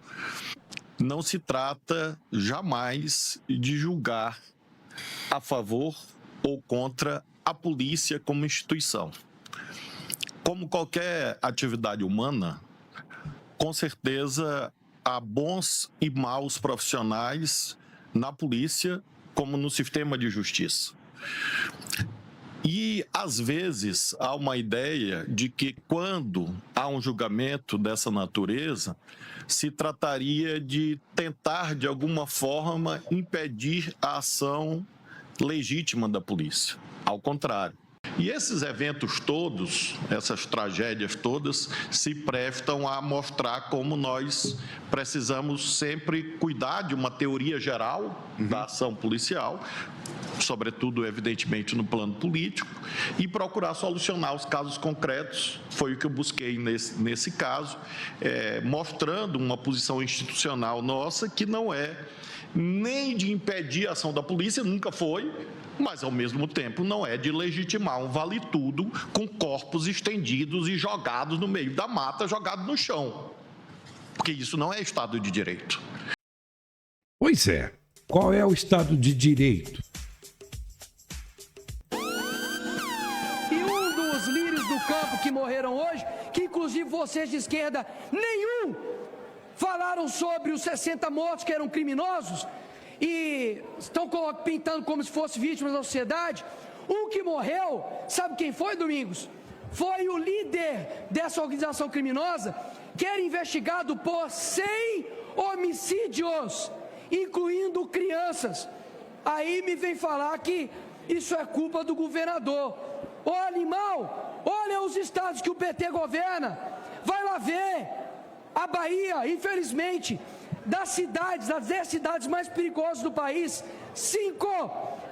R: Não se trata jamais de julgar a favor ou contra a polícia como instituição. Como qualquer atividade humana, com certeza há bons e maus profissionais na polícia, como no sistema de justiça. E, às vezes, há uma ideia de que, quando há um julgamento dessa natureza, se trataria de tentar, de alguma forma, impedir a ação legítima da polícia. Ao contrário. E esses eventos todos, essas tragédias todas, se prestam a mostrar como nós precisamos sempre cuidar de uma teoria geral da ação policial, sobretudo, evidentemente, no plano político, e procurar solucionar os casos concretos. Foi o que eu busquei nesse caso, mostrando uma posição institucional nossa que não é nem de impedir a ação da polícia, nunca foi, mas, ao mesmo tempo, não é de legitimar um vale-tudo com corpos estendidos e jogados no meio da mata, jogados no chão. Porque isso não é Estado de Direito.
A: Pois é. Qual é o Estado de Direito?
Q: E um dos líderes do campo que morreram hoje, que inclusive vocês de esquerda, nenhum falaram sobre os 60 mortos que eram criminosos, e estão pintando como se fossem vítimas da sociedade. Um que morreu, sabe quem foi, Domingos? Foi o líder dessa organização criminosa, que era investigado por 100 homicídios, incluindo crianças. Aí me vem falar que isso é culpa do governador. Ô animal, olha os estados que o PT governa, vai lá ver. A Bahia, infelizmente, das 10 cidades mais perigosas do país, 5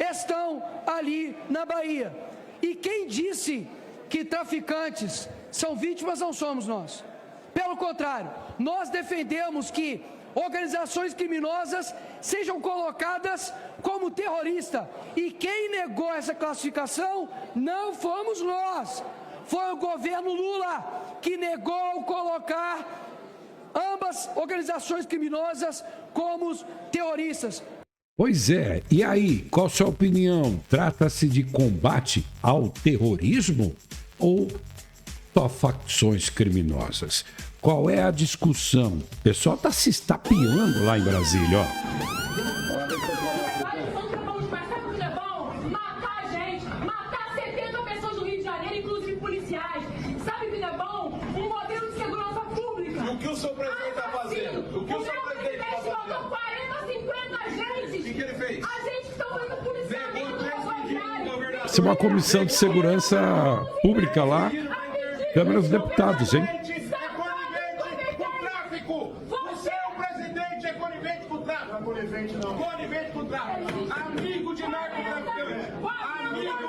Q: estão ali na Bahia. E quem disse que traficantes são vítimas não somos nós. Pelo contrário, nós defendemos que organizações criminosas sejam colocadas como terrorista. E quem negou essa classificação não fomos nós. Foi o governo Lula que negou colocar ambas organizações criminosas como terroristas.
A: Pois é, e aí, qual a sua opinião? Trata-se de combate ao terrorismo ou só facções criminosas? Qual é a discussão? O pessoal está se estapeando lá em Brasília, ó. Isso é uma comissão de segurança pública lá, Câmara dos Deputados, hein?
S: Você é o presidente, é conivente com o tráfico. Conivente não. Conivente com o tráfico. Amigo de narcotraficante. Amigo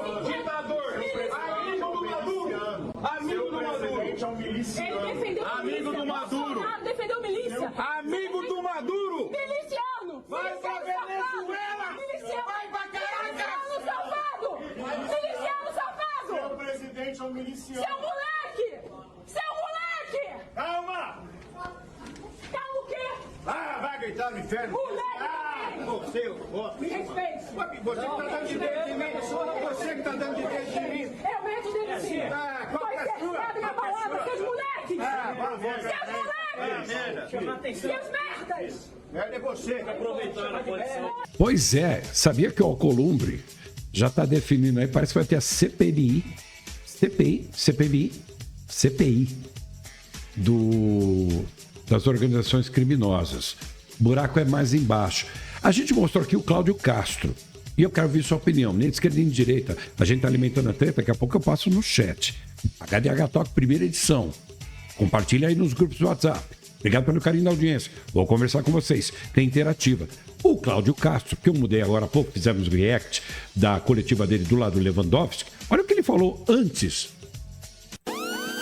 S: do ditador. Amigo do Maduro. Amigo do Maduro. É um miliciano. Amigo do Maduro. Defendeu milícia. Amigo do Maduro. Miliciano. Vai pra Venezuela. Vai pra Caracas. Miliciano safado. Seu presidente é um miliciano. Seu moleque. Seu moleque. Calma. Calma o quê? Ah, vai gritar no inferno. Você, me respeite. Você que tá dando de dedo de mim. Você que tá dando de dedo de mim. Eu meto de dedo de mim. Foi cercado na balada, seus moleques. Seus moleques. Seus merdas. Merda é você que tá aproveitando a condição.
A: Pois é, sabia que o Alcolumbre já está definindo aí, parece que vai ter a CPI das organizações criminosas. O buraco é mais embaixo. A gente mostrou aqui o Cláudio Castro, e eu quero ouvir sua opinião, nem de esquerda nem de direita. A gente está alimentando a treta, daqui a pouco eu passo no chat. HDH Talk, primeira edição. Compartilha aí nos grupos do WhatsApp. Obrigado pelo carinho da audiência. Vou conversar com vocês. Tem interativa. O Cláudio Castro, que eu mudei agora há pouco, fizemos react da coletiva dele do lado do Lewandowski. Olha o que ele falou antes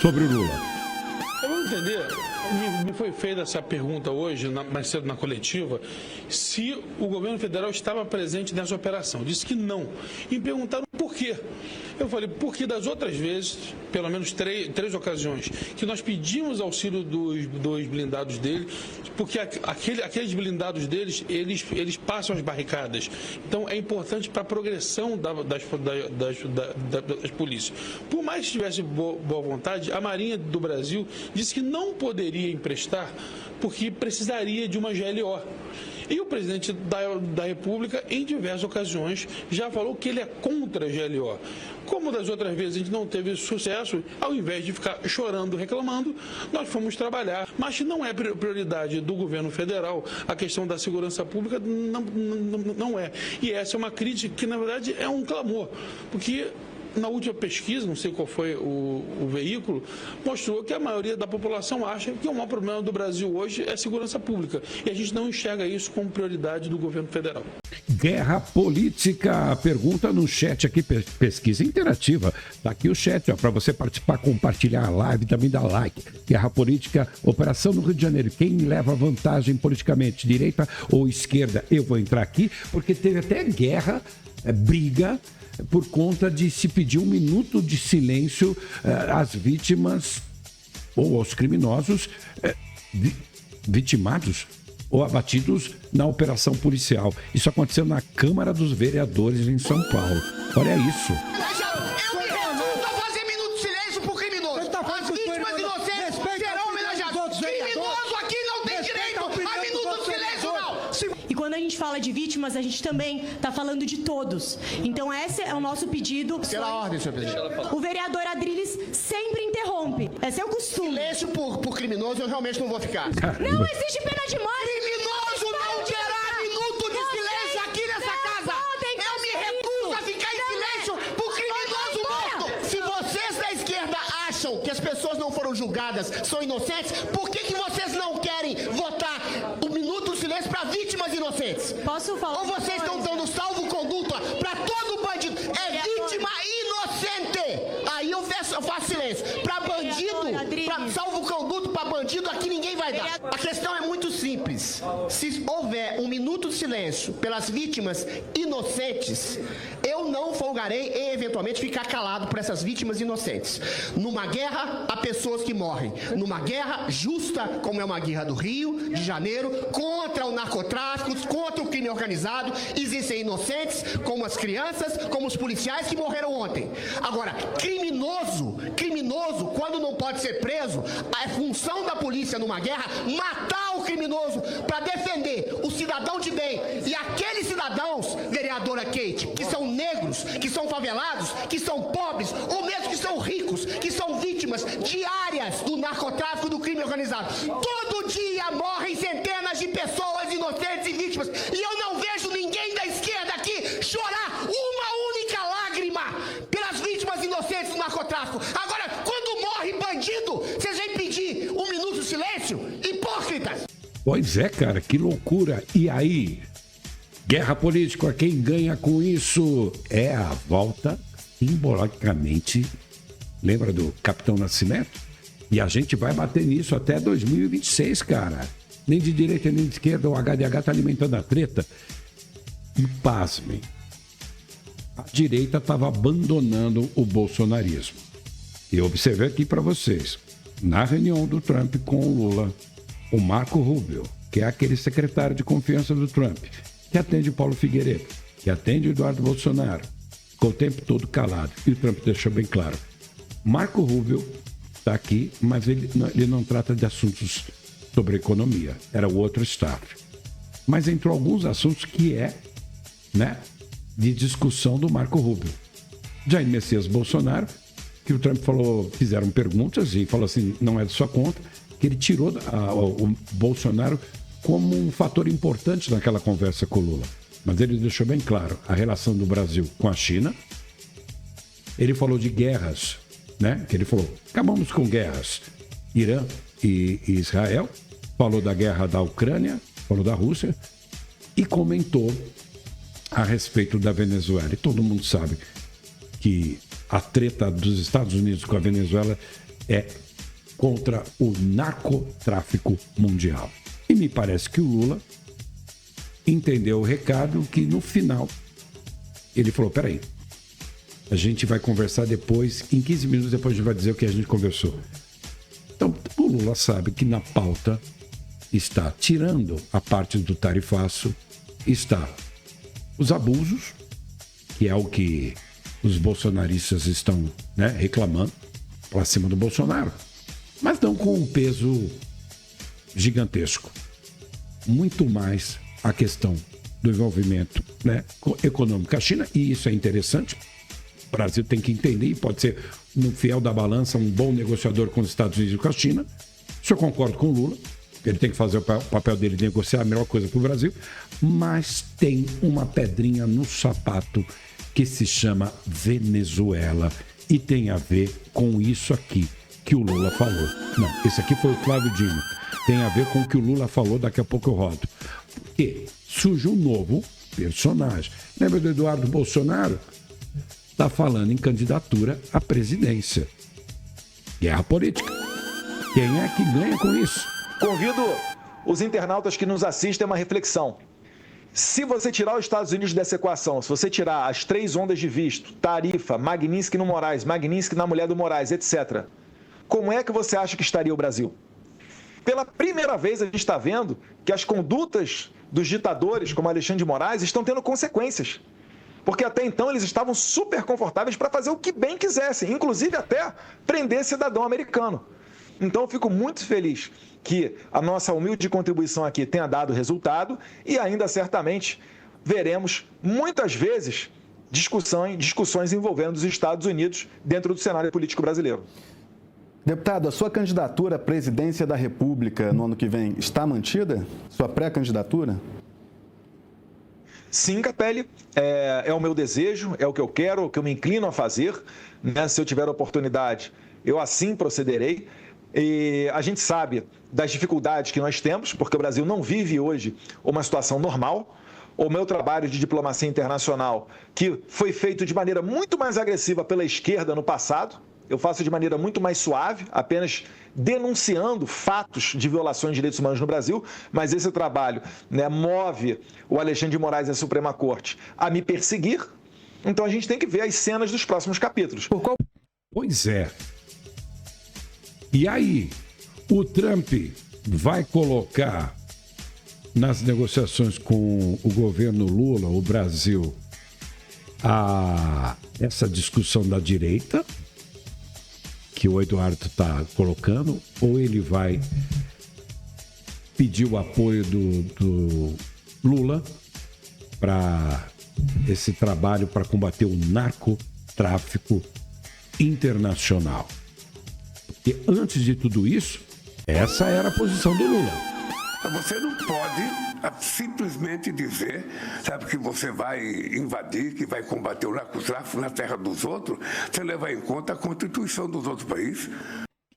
A: sobre o Lula.
B: Eu vou entender, me foi feita essa pergunta hoje, mais cedo na coletiva, se o governo federal estava presente nessa operação. Disse que não. E me perguntaram por quê. Eu falei, porque das outras vezes, pelo menos três ocasiões, que nós pedimos auxílio dos blindados dele, porque aqueles blindados deles, eles passam as barricadas. Então é importante para a progressão das polícias. Por mais que tivesse boa vontade, a Marinha do Brasil disse que não poderia emprestar porque precisaria de uma GLO. E o presidente da República, em diversas ocasiões, já falou que ele é contra a GLO. Como das outras vezes a gente não teve sucesso, ao invés de ficar chorando, reclamando, nós fomos trabalhar. Mas não é prioridade do governo federal, a questão da segurança pública não é. E essa é uma crítica que, na verdade, é um clamor, porque na última pesquisa, não sei qual foi o veículo, mostrou que a maioria da população acha que o maior problema do Brasil hoje é a segurança pública. E a gente não enxerga isso como prioridade do governo federal.
A: Guerra política, pergunta no chat aqui, pesquisa interativa. Tá aqui o chat, para você participar, compartilhar a live, também dar like. Guerra política, operação no Rio de Janeiro. Quem leva vantagem politicamente, direita ou esquerda? Eu vou entrar aqui, porque teve até guerra, briga, por conta de se pedir 1 minuto de silêncio às vítimas ou aos criminosos vitimados ou abatidos na operação policial. Isso aconteceu na Câmara dos Vereadores em São Paulo. Olha isso.
S: Eu me recuso a fazer minuto de silêncio por criminoso. As vítimas inocentes serão homenageadas. Criminoso aqui não tem direito a minuto de silêncio, não.
T: E quando a gente fala de vítimas, a gente também está falando de todos. Então esse é o nosso pedido.
S: Pela ordem, senhor presidente.
T: O vereador Adriles sempre interrompe. Esse é o costume.
S: Silêncio por criminoso eu realmente não vou ficar.
T: Não existe pena de morte.
S: Criminoso não terá minuto de silêncio aqui nessa casa. Eu me recuso a ficar em silêncio por criminoso morto. Se vocês da esquerda acham que as pessoas não foram julgadas, são inocentes, por que vocês não querem votar o minuto de silêncio para vítimas inocentes?
T: Posso falar?
S: Ou vocês estão dando salvo-conduto para todo bandido? É vítima inocente. Aí eu faço silêncio. Para bandido, para salvo-conduto para bandido, aqui ninguém vai dar. A questão é muito simples. Se houver 1 minuto de silêncio pelas vítimas inocentes, eu não folgarei em eventualmente ficar calado por essas vítimas inocentes. Numa guerra, há pessoas que morrem. Numa guerra justa, como é uma guerra do Rio de Janeiro, contra o narcotráfico, contra o crime organizado, existem inocentes, como as crianças, como os policiais que morreram ontem. Agora, criminoso, quando não pode ser preso, a função da polícia numa guerra, matar o criminoso para defender o cidadão de bem. E aqueles cidadãos, vereadora Kate, que são negros, que são favelados, que são pobres, ou mesmo que são ricos, que são vítimas diárias do narcotráfico, do crime organizado. Todo dia morrem centenas de pessoas inocentes e vítimas. E eu não vejo ninguém da esquerda aqui chorar uma única lágrima pelas vítimas inocentes do narcotráfico. Agora, quando morre bandido, vocês vêm pedir 1 minuto de silêncio? Hipócritas!
A: Pois é, cara, que loucura. E aí, guerra política, quem ganha com isso é a volta, simbolicamente, lembra do Capitão Nascimento? E a gente vai bater nisso até 2026, cara. Nem de direita nem de esquerda, o HDH tá alimentando a treta. E pasmem, a direita estava abandonando o bolsonarismo. E eu observei aqui para vocês, na reunião do Trump com o Lula, o Marco Rubio, que é aquele secretário de confiança do Trump, que atende o Paulo Figueiredo, que atende o Eduardo Bolsonaro, ficou o tempo todo calado. E o Trump deixou bem claro. Marco Rubio está aqui, mas ele não trata de assuntos sobre economia. Era o outro staff. Mas entrou alguns assuntos que de discussão do Marco Rubio. Jair Messias Bolsonaro, que o Trump falou, fizeram perguntas e falou assim, não é de sua conta, que ele tirou o Bolsonaro como um fator importante naquela conversa com o Lula. Mas ele deixou bem claro a relação do Brasil com a China. Ele falou de guerras, que ele falou, acabamos com guerras, Irã e Israel, falou da guerra da Ucrânia, falou da Rússia e comentou a respeito da Venezuela. E todo mundo sabe que a treta dos Estados Unidos com a Venezuela é contra o narcotráfico mundial. E me parece que o Lula entendeu o recado, que no final ele falou, peraí, a gente vai conversar depois, em 15 minutos depois a gente vai dizer o que a gente conversou. Então o Lula sabe que na pauta está, tirando a parte do tarifaço, está os abusos, que é o que os bolsonaristas estão reclamando para cima do Bolsonaro, mas não com um peso gigantesco. Muito mais a questão do envolvimento, né, econômico com a China, e isso é interessante. O Brasil tem que entender, e pode ser, no fiel da balança, um bom negociador com os Estados Unidos e com a China. Isso eu concordo com o Lula. Ele tem que fazer o papel dele de negociar a melhor coisa para o Brasil. Mas tem uma pedrinha no sapato que se chama Venezuela. E tem a ver com isso aqui que o Lula falou. Não, esse aqui foi o Flávio Dino. Tem a ver com o que o Lula falou, daqui a pouco eu rodo. Porque surge um novo personagem. Lembra do Eduardo Bolsonaro? Está falando em candidatura à presidência. Guerra política. Quem é que ganha com isso?
U: Convido os internautas que nos assistem a uma reflexão. Se você tirar os Estados Unidos dessa equação, se você tirar as 3 ondas de visto, tarifa, Magnitsky no Moraes, Magnitsky na mulher do Moraes, etc., como é que você acha que estaria o Brasil? Pela primeira vez a gente está vendo que as condutas dos ditadores, como Alexandre de Moraes, estão tendo consequências. Porque até então eles estavam super confortáveis para fazer o que bem quisessem, inclusive até prender cidadão americano. Então eu fico muito feliz que a nossa humilde contribuição aqui tenha dado resultado e ainda certamente veremos muitas vezes discussões envolvendo os Estados Unidos dentro do cenário político brasileiro.
V: Deputado, a sua candidatura à presidência da República no ano que vem está mantida? Sua pré-candidatura?
U: Sim, Capelli, é o meu desejo, é o que eu quero, o que eu me inclino a fazer, né? Se eu tiver a oportunidade, eu assim procederei. E a gente sabe das dificuldades que nós temos, porque o Brasil não vive hoje uma situação normal. O meu trabalho de diplomacia internacional, que foi feito de maneira muito mais agressiva pela esquerda no passado, eu faço de maneira muito mais suave, apenas denunciando fatos de violações de direitos humanos no Brasil, mas esse trabalho, né, move o Alexandre de Moraes e a Suprema Corte a me perseguir. Então a gente tem que ver as cenas dos próximos capítulos.
A: Pois é. E aí, o Trump vai colocar nas negociações com o governo Lula, o Brasil, essa discussão da direita, que o Eduardo está colocando, ou ele vai pedir o apoio do Lula para esse trabalho para combater o narcotráfico internacional? Porque antes de tudo isso, essa era a posição do Lula.
P: Você não pode simplesmente dizer, sabe, que você vai invadir, que vai combater o narcotráfico na terra dos outros, sem levar em conta a Constituição dos outros países.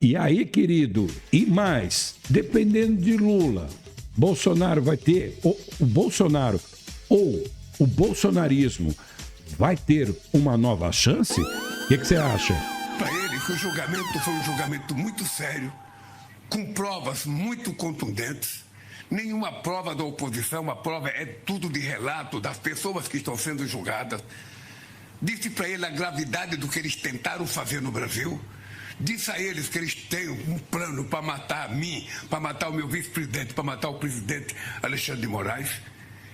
A: E aí, querido, e mais, dependendo de Lula, Bolsonaro vai ter, o Bolsonaro ou o bolsonarismo vai ter uma nova chance? O que você acha?
P: Para ele, que o julgamento foi um julgamento muito sério, com provas muito contundentes. Nenhuma prova da oposição, a prova é tudo de relato das pessoas que estão sendo julgadas. Disse para ele a gravidade do que eles tentaram fazer no Brasil. Disse a eles que eles têm um plano para matar a mim, para matar o meu vice-presidente, para matar o presidente Alexandre de Moraes.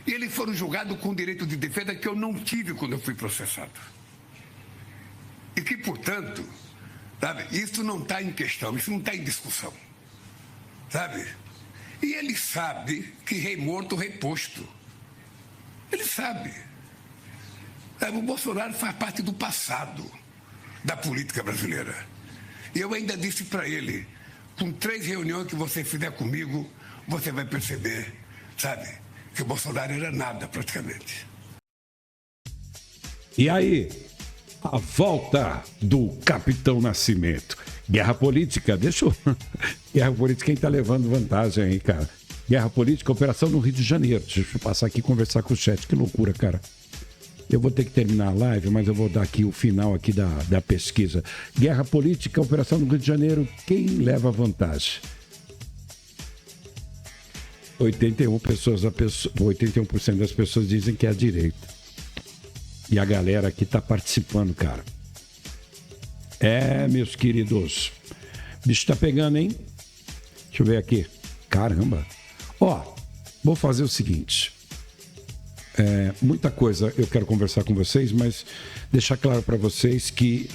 P: E eles foram julgados com direito de defesa que eu não tive quando eu fui processado. E que, portanto, sabe, isso não está em questão, isso não está em discussão. Sabe? E ele sabe que rei morto, rei posto. Ele sabe. O Bolsonaro faz parte do passado da política brasileira. E eu ainda disse para ele, com 3 reuniões que você fizer comigo, você vai perceber, sabe, que o Bolsonaro era nada praticamente.
A: E aí, a volta do Capitão Nascimento. Guerra política, Guerra política, quem tá levando vantagem aí, cara? Guerra política, operação no Rio de Janeiro. Deixa eu passar aqui e conversar com o chat. Que loucura, cara. Eu vou ter que terminar a live, mas eu vou dar aqui o final aqui da pesquisa. Guerra política, operação no Rio de Janeiro. Quem leva vantagem? 81% das pessoas dizem que é a direita. E a galera aqui tá participando, cara. Meus queridos. Bicho tá pegando, hein? Deixa eu ver aqui. Caramba. Vou fazer o seguinte. Muita coisa eu quero conversar com vocês, mas deixar claro para vocês que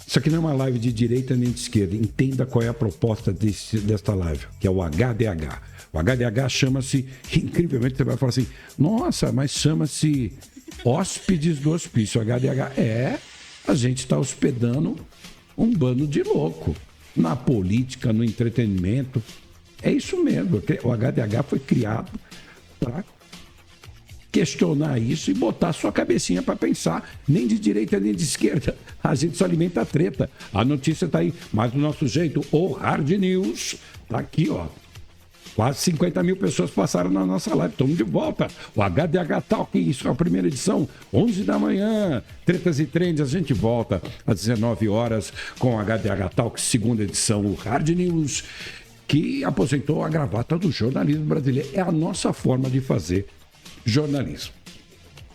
A: Isso aqui não é uma live de direita nem de esquerda. Entenda qual é a proposta desta live, que é o HDH. O HDH chama-se, incrivelmente você vai falar assim, nossa, mas chama-se hóspedes do hospício. O HDH a gente está hospedando um bando de louco. Na política, no entretenimento. É isso mesmo. O HDH foi criado para questionar isso e botar a sua cabecinha para pensar, nem de direita nem de esquerda. A gente só alimenta a treta. A notícia está aí, mas do nosso jeito, o Hard News está aqui, ó. Quase 50 mil pessoas passaram na nossa live. Estamos de volta. O HDH Talk, isso é a primeira edição, 11 da manhã. Tretas e Trends, a gente volta às 19 horas com o HDH Talk, segunda edição, o Hard News, que aposentou a gravata do jornalismo brasileiro. É a nossa forma de fazer jornalismo.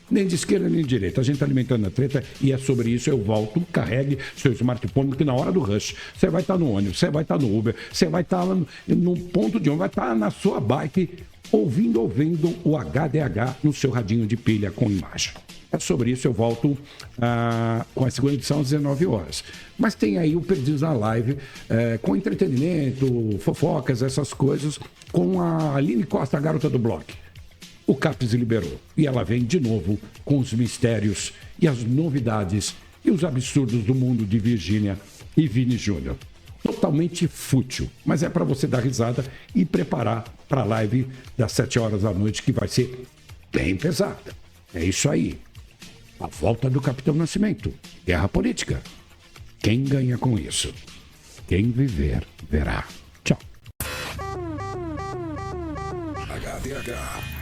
A: Nem de esquerda nem de direita. A gente está alimentando a treta e é sobre isso. Eu volto, carregue seu smartphone, porque na hora do rush, você vai estar no ônibus, você vai estar no Uber, você vai estar no ponto de ônibus, vai estar na sua bike, ouvindo o HDH no seu radinho de pilha com imagem. É sobre isso, eu volto com a segunda edição às 19 horas. Mas tem aí o Perdidos na Live, com entretenimento, fofocas, essas coisas, com a Aline Costa, a garota do blog. O CAPES liberou. E ela vem de novo com os mistérios e as novidades e os absurdos do mundo de Virgínia e Vini Júnior. Totalmente fútil, mas é para você dar risada e preparar para a live das 7 horas da noite, que vai ser bem pesada. É isso aí. A volta do Capitão Nascimento. Guerra política. Quem ganha com isso? Quem viver, verá. Tchau.
C: HDH.